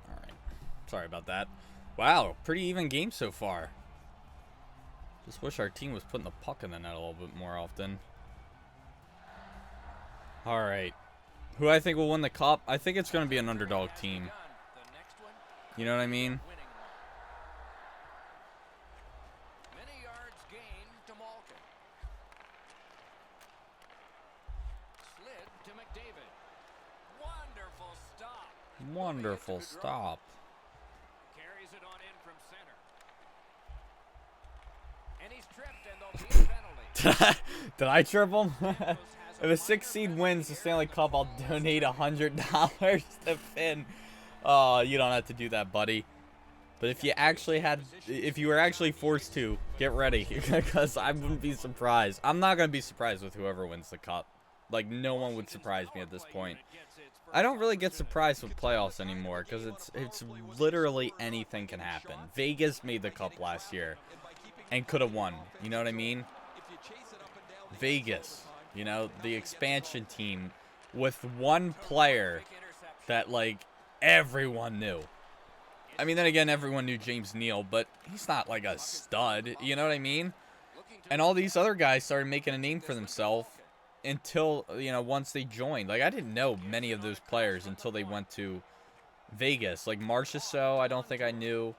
Speaker 1: All right. Sorry about that. Wow, pretty even game so far. Just wish our team was putting the puck in the net a little bit more often. All right. Who I think will win the cup? I think it's going to be an underdog team. You know what I mean?
Speaker 2: Many yards gained to Malkin. Slid to McDavid. Wonderful stop.
Speaker 1: Wonderful stop.
Speaker 2: Carries it on in from center. And he's tripped, and there'll be a penalty.
Speaker 1: Did I trip him? If a 6 seed wins the Stanley Cup, I'll donate $100 to Finn. Oh, you don't have to do that, buddy. But if you were actually forced to, get ready, because I wouldn't be surprised. I'm not gonna be surprised with whoever wins the cup. Like, no one would surprise me at this point. I don't really get surprised with playoffs anymore, because it's literally anything can happen. Vegas made the cup last year and could have won. You know what I mean? Vegas. You know, the expansion team with one player that, like, everyone knew. I mean, then again, everyone knew James Neal, but he's not, like, a stud. You know what I mean? And all these other guys started making a name for themselves until, you know, once they joined. Like, I didn't know many of those players until they went to Vegas. Like, Marchessault, I don't think I knew.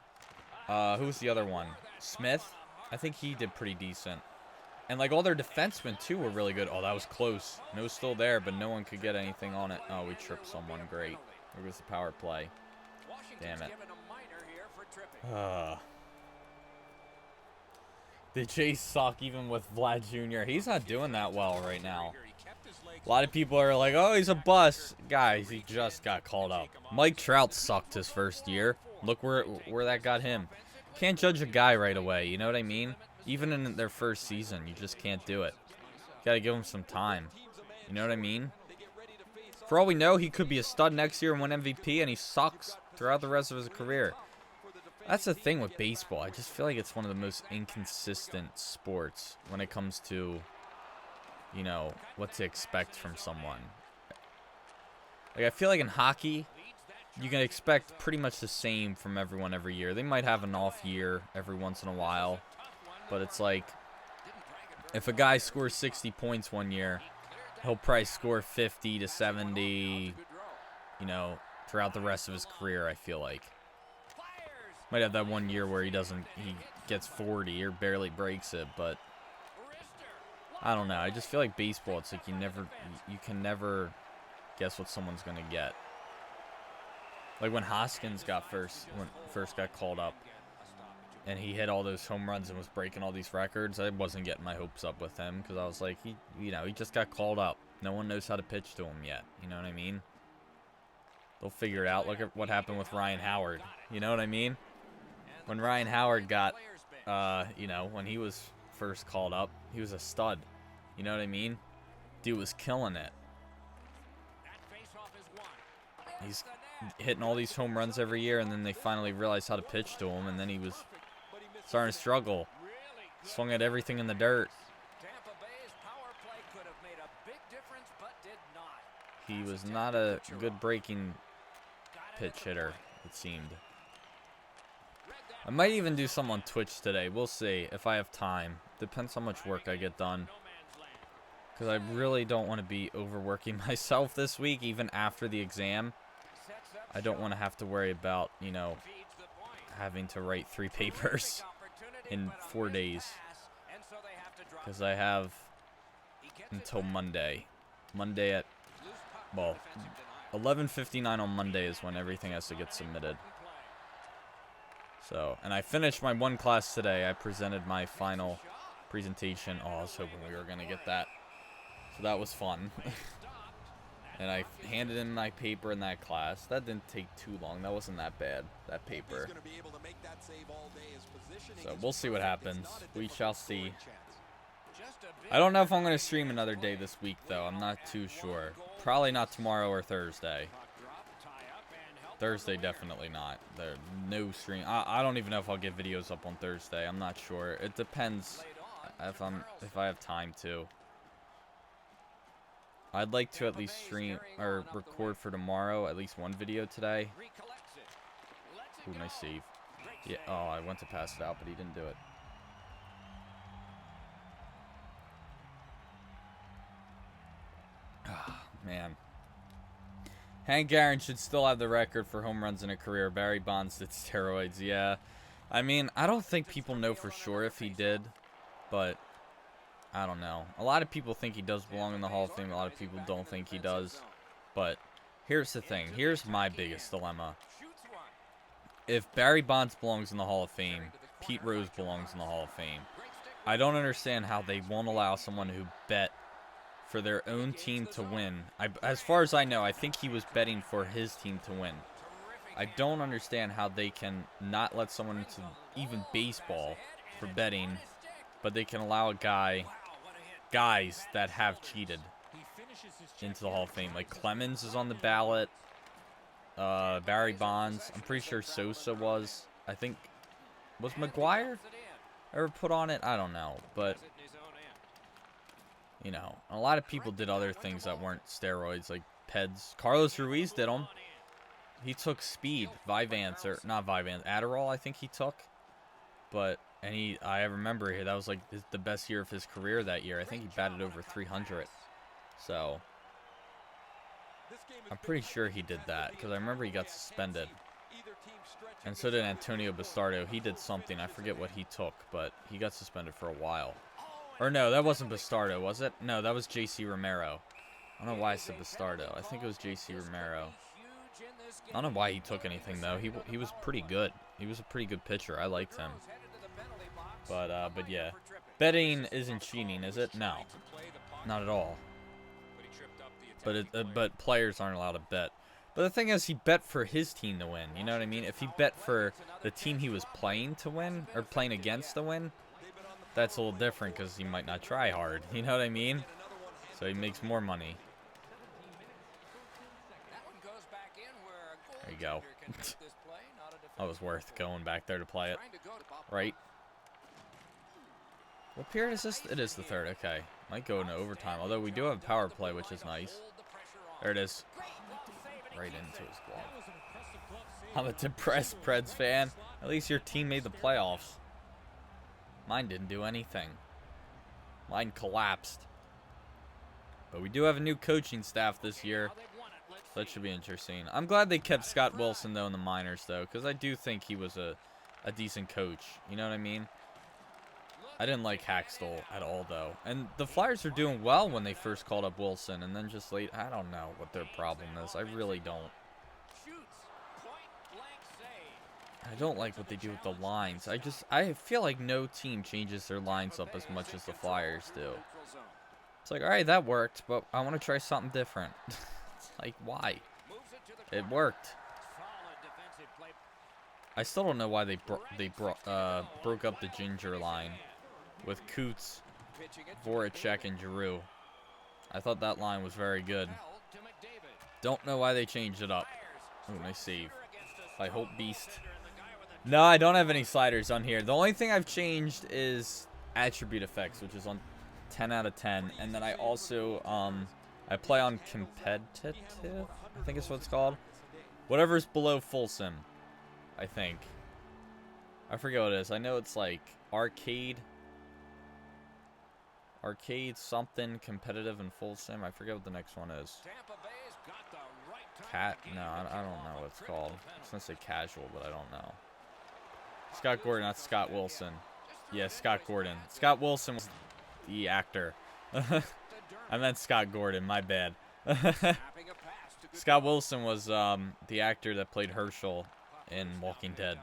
Speaker 1: Who was the other one? Smith? I think he did pretty decent. And, like, all their defensemen, too, were really good. Oh, that was close. And it was still there, but no one could get anything on it. Oh, we tripped someone. Great. There goes the power play. Damn it. The Jays suck, even with Vlad Jr. He's not doing that well right now. A lot of people are like, oh, he's a bust. Guys, he just got called up. Mike Trout sucked his first year. Look where that got him. Can't judge a guy right away, you know what I mean? Even in their first season, you just can't do it. Gotta give him some time. You know what I mean? For all we know, he could be a stud next year and win MVP, and he sucks throughout the rest of his career. That's the thing with baseball. I just feel like it's one of the most inconsistent sports when it comes to, you know, what to expect from someone. Like, I feel like in hockey, you can expect pretty much the same from everyone every year. They might have an off year every once in a while. But it's like, if a guy scores 60 points one year, he'll probably score 50 to 70, you know, throughout the rest of his career, I feel like. Might have that one year where he gets 40 or barely breaks it, but I don't know. I just feel like baseball, it's like you can never guess what someone's going to get. Like when Hoskins first got called up, and he hit all those home runs and was breaking all these records, I wasn't getting my hopes up with him because I was like, he just got called up. No one knows how to pitch to him yet. You know what I mean? They'll figure it out. Look at what happened with Ryan Howard. You know what I mean? When Ryan Howard got, you know, when he was first called up, he was a stud. You know what I mean? Dude was killing it. He's hitting all these home runs every year, and then they finally realized how to pitch to him, and then he was starting to struggle. Swung at everything in the dirt. He was not a good breaking pitch hitter, it seemed. I might even do some on Twitch today. We'll see if I have time. Depends how much work I get done. Because I really don't want to be overworking myself this week, even after the exam. I don't want to have to worry about, you know, having to write 3 papers in 4 days. Because I have until Monday. Monday at, well, 11:59 on Monday is when everything has to get submitted. So, and I finished my one class today. I presented my final presentation. Oh, I was hoping we were going to get that. So that was fun. And I handed in my paper in that class. That didn't take too long. That wasn't that bad, that paper. So we'll see what happens. We shall see. I don't know if I'm going to stream another day this week, though. I'm not too sure. Probably not tomorrow or Thursday. Thursday, definitely not. There's no stream. I don't even know if I'll get videos up on Thursday. I'm not sure. It depends if I have time to. I'd like to at least stream or record for tomorrow at least one video today. Ooh, nice save. Yeah. Oh, I went to pass it out, but he didn't do it. Oh, man. Hank Aaron should still have the record for home runs in a career. Barry Bonds did steroids. Yeah. I mean, I don't think people know for sure if he did, but I don't know. A lot of people think he does belong in the Hall of Fame. A lot of people don't think he does. But here's the thing. Here's my biggest dilemma. If Barry Bonds belongs in the Hall of Fame, Pete Rose belongs in the Hall of Fame. I don't understand how they won't allow someone who bet for their own team to win. As far as I know, I think he was betting for his team to win. I don't understand how they can not let someone into even baseball for betting, but they can allow guys that have cheated into the Hall of Fame. Like Clemens is on the ballot. Barry Bonds. I'm pretty sure Sosa was. I think, was McGuire ever put on it? I don't know. But, you know, a lot of people did other things that weren't steroids, like Peds. Carlos Ruiz did them. He took speed, Vyvanse, or not Vyvanse, Adderall, I think he took. But, and I remember here, that was like the best year of his career that year. I think he batted over 300. So, I'm pretty sure he did that, because I remember he got suspended. And so did Antonio Bastardo. He did something, I forget what he took, but he got suspended for a while. Or no, that wasn't Bastardo, was it? No, that was J.C. Romero. I don't know why I said Bastardo. I think it was J.C. Romero. I don't know why he took anything, though. He was pretty good. He was a pretty good pitcher. I liked him. But yeah. Betting isn't cheating, is it? No. Not at all. But players aren't allowed to bet. But the thing is, he bet for his team to win. You know what I mean? If he bet for the team he was playing to win, or playing against to win, that's a little different because he might not try hard. You know what I mean? So he makes more money. There you go. That was worth going back there to play it. Right? What period is this? It is the third. Okay. Might go into overtime. Although we do have a power play, which is nice. There it is. Right into his glove. I'm a depressed Preds fan. At least your team made the playoffs. Mine didn't do anything. Mine collapsed. But we do have a new coaching staff this year. So that should be interesting. I'm glad they kept Scott Wilson, though, in the minors, though. Because I do think he was a decent coach. You know what I mean? I didn't like Haxtell at all, though. And the Flyers are doing well when they first called up Wilson. And then just late, I don't know what their problem is. I really don't. I don't like what they do with the lines. I feel like no team changes their lines up as much as the Flyers do. It's like, alright, that worked, but I want to try something different. It's like, why? It worked. I still don't know why they broke up the Ginger line with Coots, Voracek, and Giroux. I thought that line was very good. Don't know why they changed it up. Oh, nice save. I hope Beast. No, I don't have any sliders on here. The only thing I've changed is attribute effects, which is on 10 out of 10. And then I also, I play on competitive, I think is what it's called. Whatever's below full sim, I think. I forget what it is. I know it's like arcade something, competitive, and full sim. I forget what the next one is. No, I don't know what it's called. I was going to say casual, but I don't know. Scott Gordon, not Scott Wilson. Yeah, Scott Gordon. Scott Wilson was the actor. I meant Scott Gordon, my bad. Scott Wilson was the actor that played Herschel in Walking Dead.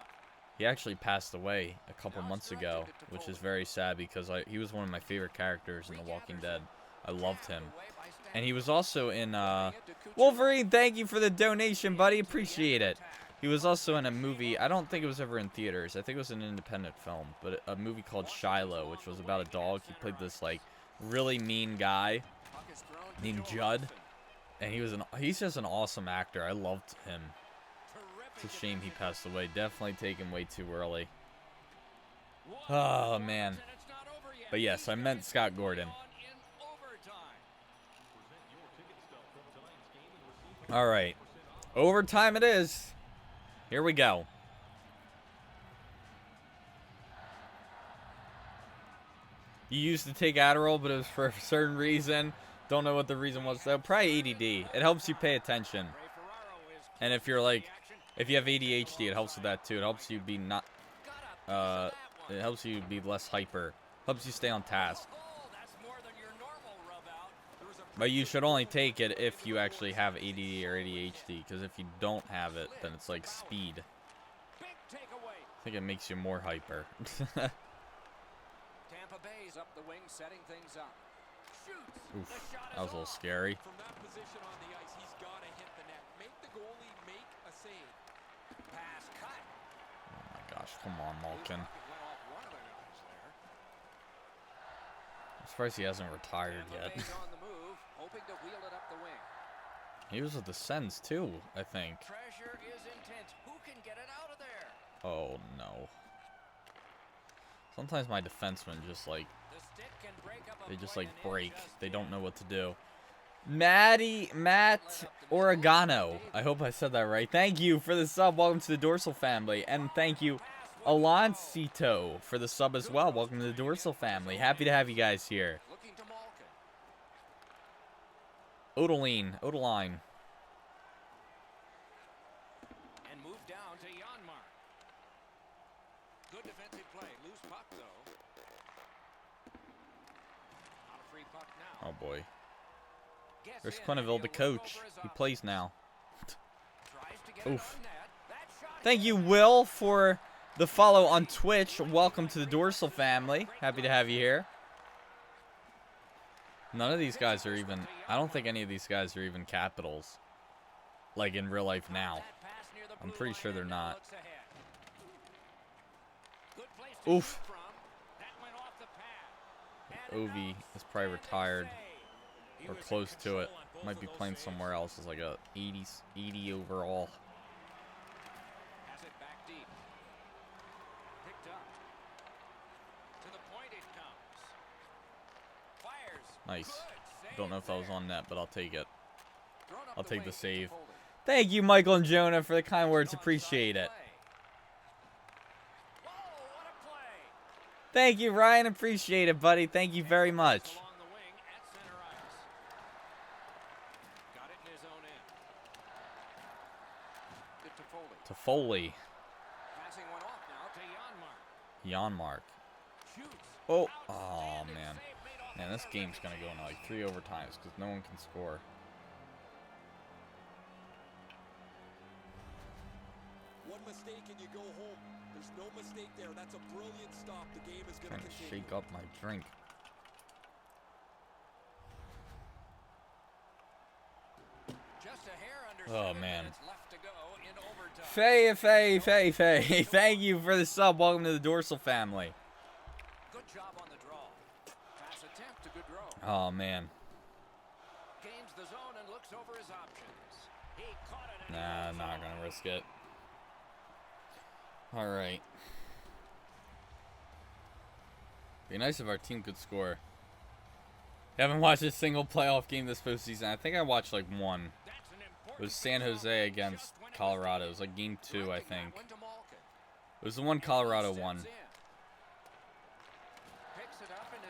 Speaker 1: He actually passed away a couple months ago, which is very sad because he was one of my favorite characters in The Walking Dead. I loved him. And he was also in Wolverine, thank you for the donation, buddy. Appreciate it. He was also in a movie, I don't think it was ever in theaters. I think it was an independent film, but a movie called Shiloh, which was about a dog. He played this, like, really mean guy named Judd. And he's just an awesome actor. I loved him. It's a shame he passed away. Definitely taken way too early. Oh, man. But yes, I meant Scott Gordon. All right. Overtime it is. Here we go. You used to take Adderall, but it was for a certain reason. Don't know what the reason was though. Probably ADD. It helps you pay attention. And if you're like, if you have ADHD, it helps with that too. It helps you be not, it helps you be less hyper. Helps you stay on task. But you should only take it if you actually have ADD or ADHD, because if you don't have it, then it's like speed. I think it makes you more hyper.
Speaker 2: Tampa Bay's up the wing, setting things up.
Speaker 1: Oof, that was a little scary.
Speaker 3: From that position on the ice, he's got to hit the net. Make the goalie make a save.
Speaker 2: Pass cut.
Speaker 1: Oh my gosh, come on, Malkin. I'm surprised he hasn't retired yet.
Speaker 2: On the move, hoping to wheel it up the wing.
Speaker 1: He was with the Sens too, I think.
Speaker 2: Pressure is intense. Who can get it out of there?
Speaker 1: Oh no. Sometimes my defensemen just like, they just like break. They don't know what to do. Matt Oregano. I hope I said that right. Thank you for the sub. Welcome to the Dorsal family. And thank you, Alancito, for the sub as well. Welcome to the Dorsal family. Happy to have you guys here. Odeline.
Speaker 2: And move down to Janmark. Good defensive play. Loose puck though. On a free puck now.
Speaker 1: Oh boy. There's Quenneville, the coach. He plays now. Oof. Thank you, Will, for the follow on Twitch. Welcome to the Dorsal family. Happy to have you here. None of these guys are even, I don't think any of these guys are even Capitals. Like in real life now. I'm pretty sure they're not. Oof. Ovi is probably retired. Or close to it. Might be playing somewhere else as like a 80 overall.
Speaker 2: Has it back deep. Picked up. To the point it comes. Fires.
Speaker 1: Nice. Don't know if that was on net, but I'll take it. I'll take the save. Thank you, Michael and Jonah, for the kind words. Appreciate it. Thank you, Ryan. Appreciate it, buddy. Thank you very much. To Foley.
Speaker 2: Passing one off now to
Speaker 1: Janmark. Oh, man. Man, this game's going to go into like 3 overtimes because no one can score.
Speaker 3: One mistake and you go home. There's no mistake there. That's a brilliant stop. The game is going to continue.
Speaker 1: Shake up my drink.
Speaker 2: just a hair under
Speaker 1: Oh, man.
Speaker 2: left to go in overtime.
Speaker 1: Faye. Thank you for the sub. Welcome to the Dorsal family.
Speaker 2: Good job on the draw. Pass attempt to good draw.
Speaker 1: Oh, man.
Speaker 2: Gains the zone and looks over his options. He caught it.
Speaker 1: Nah, I'm not going to risk it. All right. Be nice if our team could score. Haven't watched a single playoff game this postseason. I think I watched like one. It was San Jose against Colorado. It was like game 2, I think. It was the one Colorado won.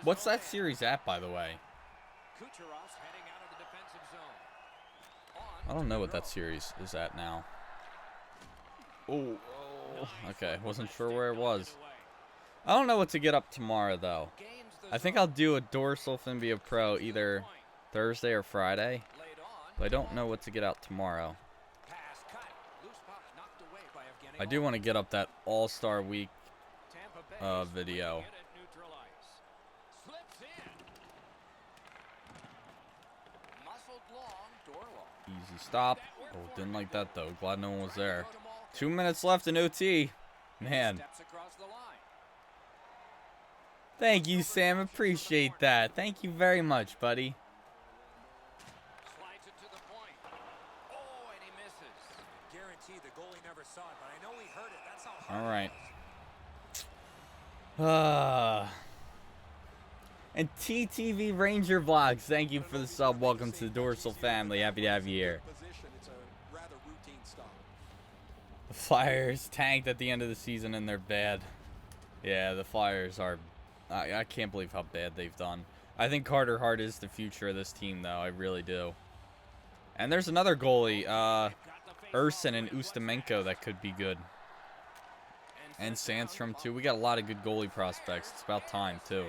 Speaker 1: What's that series at, by the way? I don't know what that series is at now. Oh, okay. Wasn't sure where it was. I don't know what to get up tomorrow, though. I think I'll do a Dorsal TheFinnFTW Pro either Thursday or Friday. But I don't know what to get out tomorrow. I do want to get up that All-Star Week video. Easy stop. Oh, didn't like that, though. Glad no one was there. 2 minutes left in OT. Man. Thank you, Sam. Appreciate that. Thank you very much, buddy.
Speaker 2: Slides it to the point. Oh, and he misses.
Speaker 3: Guarantee the goalie never saw it, but I know he heard it. That's how
Speaker 1: All right. And TTV Ranger Vlogs, thank you for the sub. Welcome to the Dorsal family. Happy to have you here.
Speaker 3: It's a rather routine stop.
Speaker 1: The Flyers tanked at the end of the season and they're bad. Yeah, the Flyers are I can't believe how bad they've done. I think Carter Hart is the future of this team, though. I really do. And there's another goalie, Ursin and Ustamenko, that could be good. And Sandstrom, too. We got a lot of good goalie prospects. It's about time, too.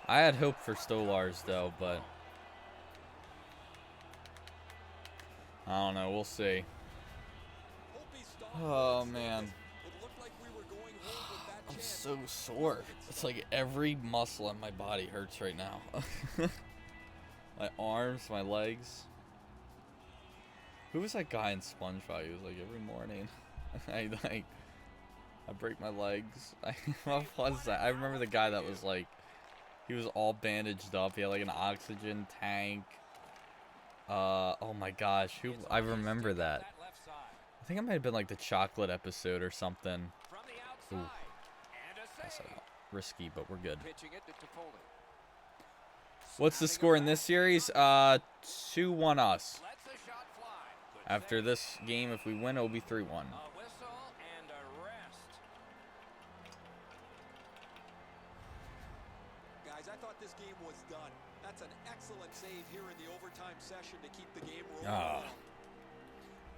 Speaker 1: I had hope for Stolars, though, but I don't know. We'll see. Oh, man. I'm so sore. It's like every muscle in my body hurts right now. My arms, my legs. Who was that guy in SpongeBob? He was like, every morning I break my legs. What was that? I remember the guy that was like, he was all bandaged up. He had like an oxygen tank. Oh my gosh, I remember that. I think it might have been like the chocolate episode or something. Ooh. That's risky, but we're good. What's the score in this series? 2-1 us. After this game, if we win, it'll be 3-1.
Speaker 3: Guys, I thought this game was done. That's an excellent save here in the overtime session to keep the game rolling.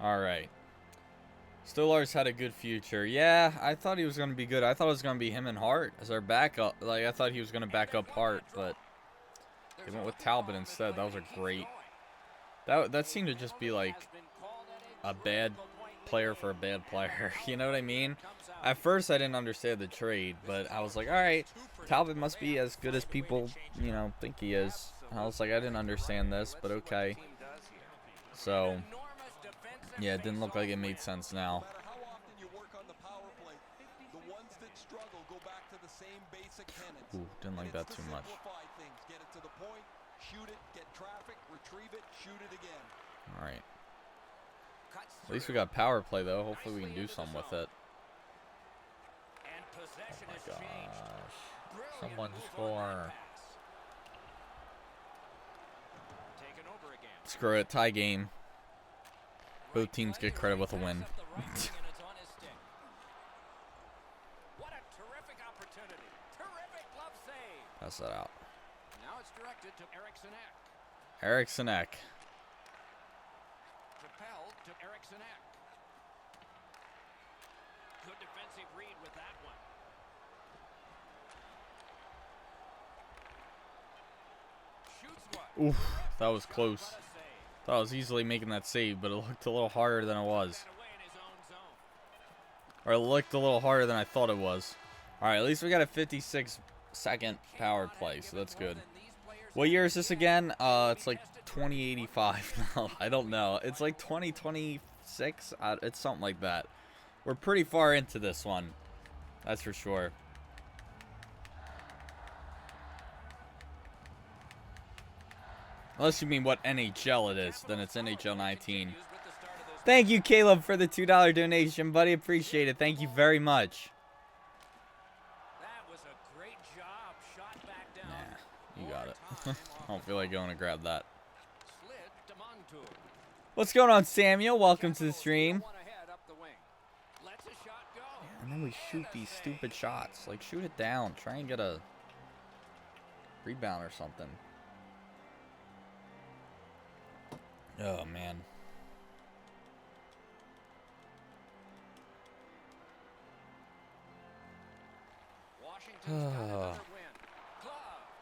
Speaker 1: All right. Stolars had a good future. Yeah, I thought he was going to be good. I thought it was going to be him and Hart as our backup. Like, I thought he was going to back up Hart, but they went with Talbot instead. That was a great. That seemed to just be like a bad player for a bad player. You know what I mean? At first, I didn't understand the trade, but I was like, all right, Talbot must be as good as people, you know, think he is. And I was like, I didn't understand this, but okay. So, yeah, it didn't look like it made sense now. Ooh, didn't like that too much. All right. At least we got power play, though. Hopefully we can do something with it. Oh my gosh. Someone score. Screw it. Tie game. Both teams get credit with a win. Pass that out.
Speaker 2: Now it's directed to Eriksson.
Speaker 1: Eriksson.
Speaker 2: Propelled to Eriksson. Good defensive read with that one. Shoots one.
Speaker 1: Oof, that was close. Thought I was easily making that save, but it looked a little harder than it was. Or it looked a little harder than I thought it was. Alright, at least we got a 56-second power play, so that's good. What year is this again? It's like 2085 now. I don't know. It's like 2026? It's something like that. We're pretty far into this one. That's for sure. Unless you mean what NHL it is, then it's NHL 19. Thank you, Caleb, for the $2 donation, buddy. Appreciate it. Thank you very much.
Speaker 2: That was a great job. Shot back down.
Speaker 1: Nah, you got it. I don't feel like going to grab that.
Speaker 2: Slid to Montour.
Speaker 1: What's going on, Samuel? Welcome to the stream.
Speaker 2: One ahead up the wing. Lets a shot go.
Speaker 1: And then we shoot these stupid shots. Like, shoot it down. Try and get a rebound or something. Oh, man.
Speaker 2: Washington's got another win. Gloved.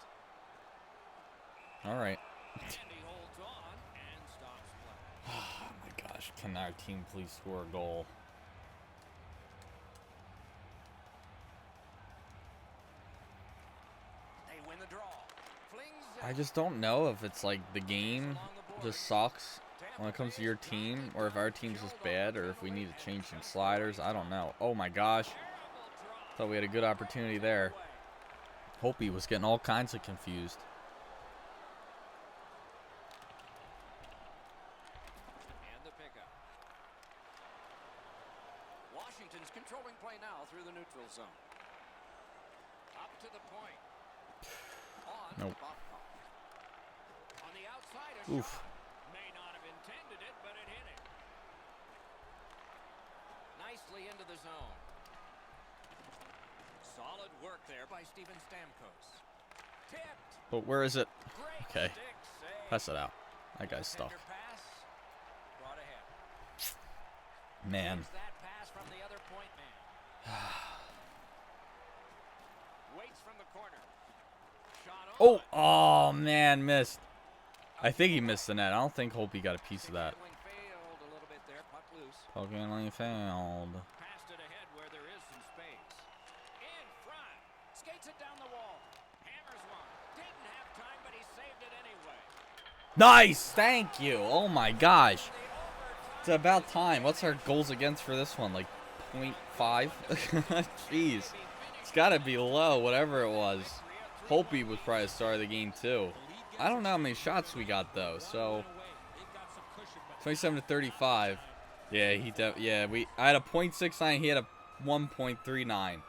Speaker 1: All right.
Speaker 2: And he holds on and stops play.
Speaker 1: Oh, my gosh. Can our team please score a goal?
Speaker 2: They win the draw. Flings
Speaker 1: I just don't know if it's like the game just sucks when it comes to your team, or if our team's just bad, or if we need to change some sliders. I don't know. Oh my gosh. Thought we had a good opportunity there. Hopi was getting all kinds of confused.
Speaker 2: and the pickup. Washington's controlling play now through the neutral zone. Up to the point. On
Speaker 1: Nope.
Speaker 2: On the outside, a
Speaker 1: Oof.
Speaker 2: shot. May not have intended it, but it hit it. Nicely into the zone. Solid work there by Steven Stamkos. Tipped.
Speaker 1: But where is it?
Speaker 2: Great
Speaker 1: Okay.
Speaker 2: stick save.
Speaker 1: Pass it out. That guy's stuck.
Speaker 2: Tender pass. Brought ahead.
Speaker 1: Man.
Speaker 2: Takes that pass from the other point man. Waits from the corner. Shot on.
Speaker 1: Oh, man, missed. I think he missed the net. I don't think Holtby got a piece of that.
Speaker 2: Handling failed a little bit there. Puck loose.
Speaker 1: Puck handling failed.
Speaker 2: Passed it ahead where there is some space. In front. Skates it down the wall. Hammers one. Didn't have time, but he saved it anyway.
Speaker 1: Nice. Thank you. Oh, my gosh. It's about time. What's our goals against for this one? Like 0.5? Jeez. It's got to be low, whatever it was. Holtby was probably the star of the game, too. I don't know how many shots we got, though. So, 27 to 35. Yeah, I had a .69. He had a 1.39.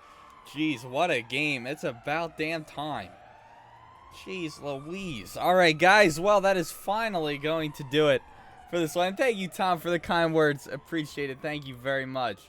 Speaker 1: Jeez, what a game. It's about damn time. Jeez Louise. All right, guys. Well, that is finally going to do it for this one. Thank you, Tom, for the kind words. Appreciate it. Thank you very much.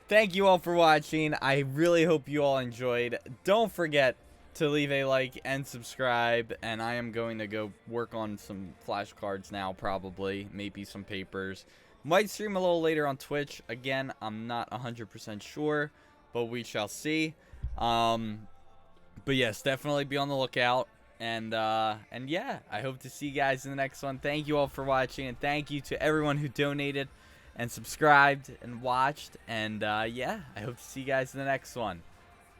Speaker 1: Thank you all for watching. I really hope you all enjoyed. Don't forget to leave a like and subscribe. And I am going to go work on some flashcards now, probably. Maybe some papers. Might stream a little later on Twitch. Again, I'm not 100% sure, but we shall see. But yes, definitely be on the lookout. And yeah, I hope to see you guys in the next one. Thank you all for watching, and thank you to everyone who donated and subscribed and watched. And yeah, I hope to see you guys in the next one.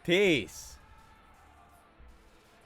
Speaker 1: Peace.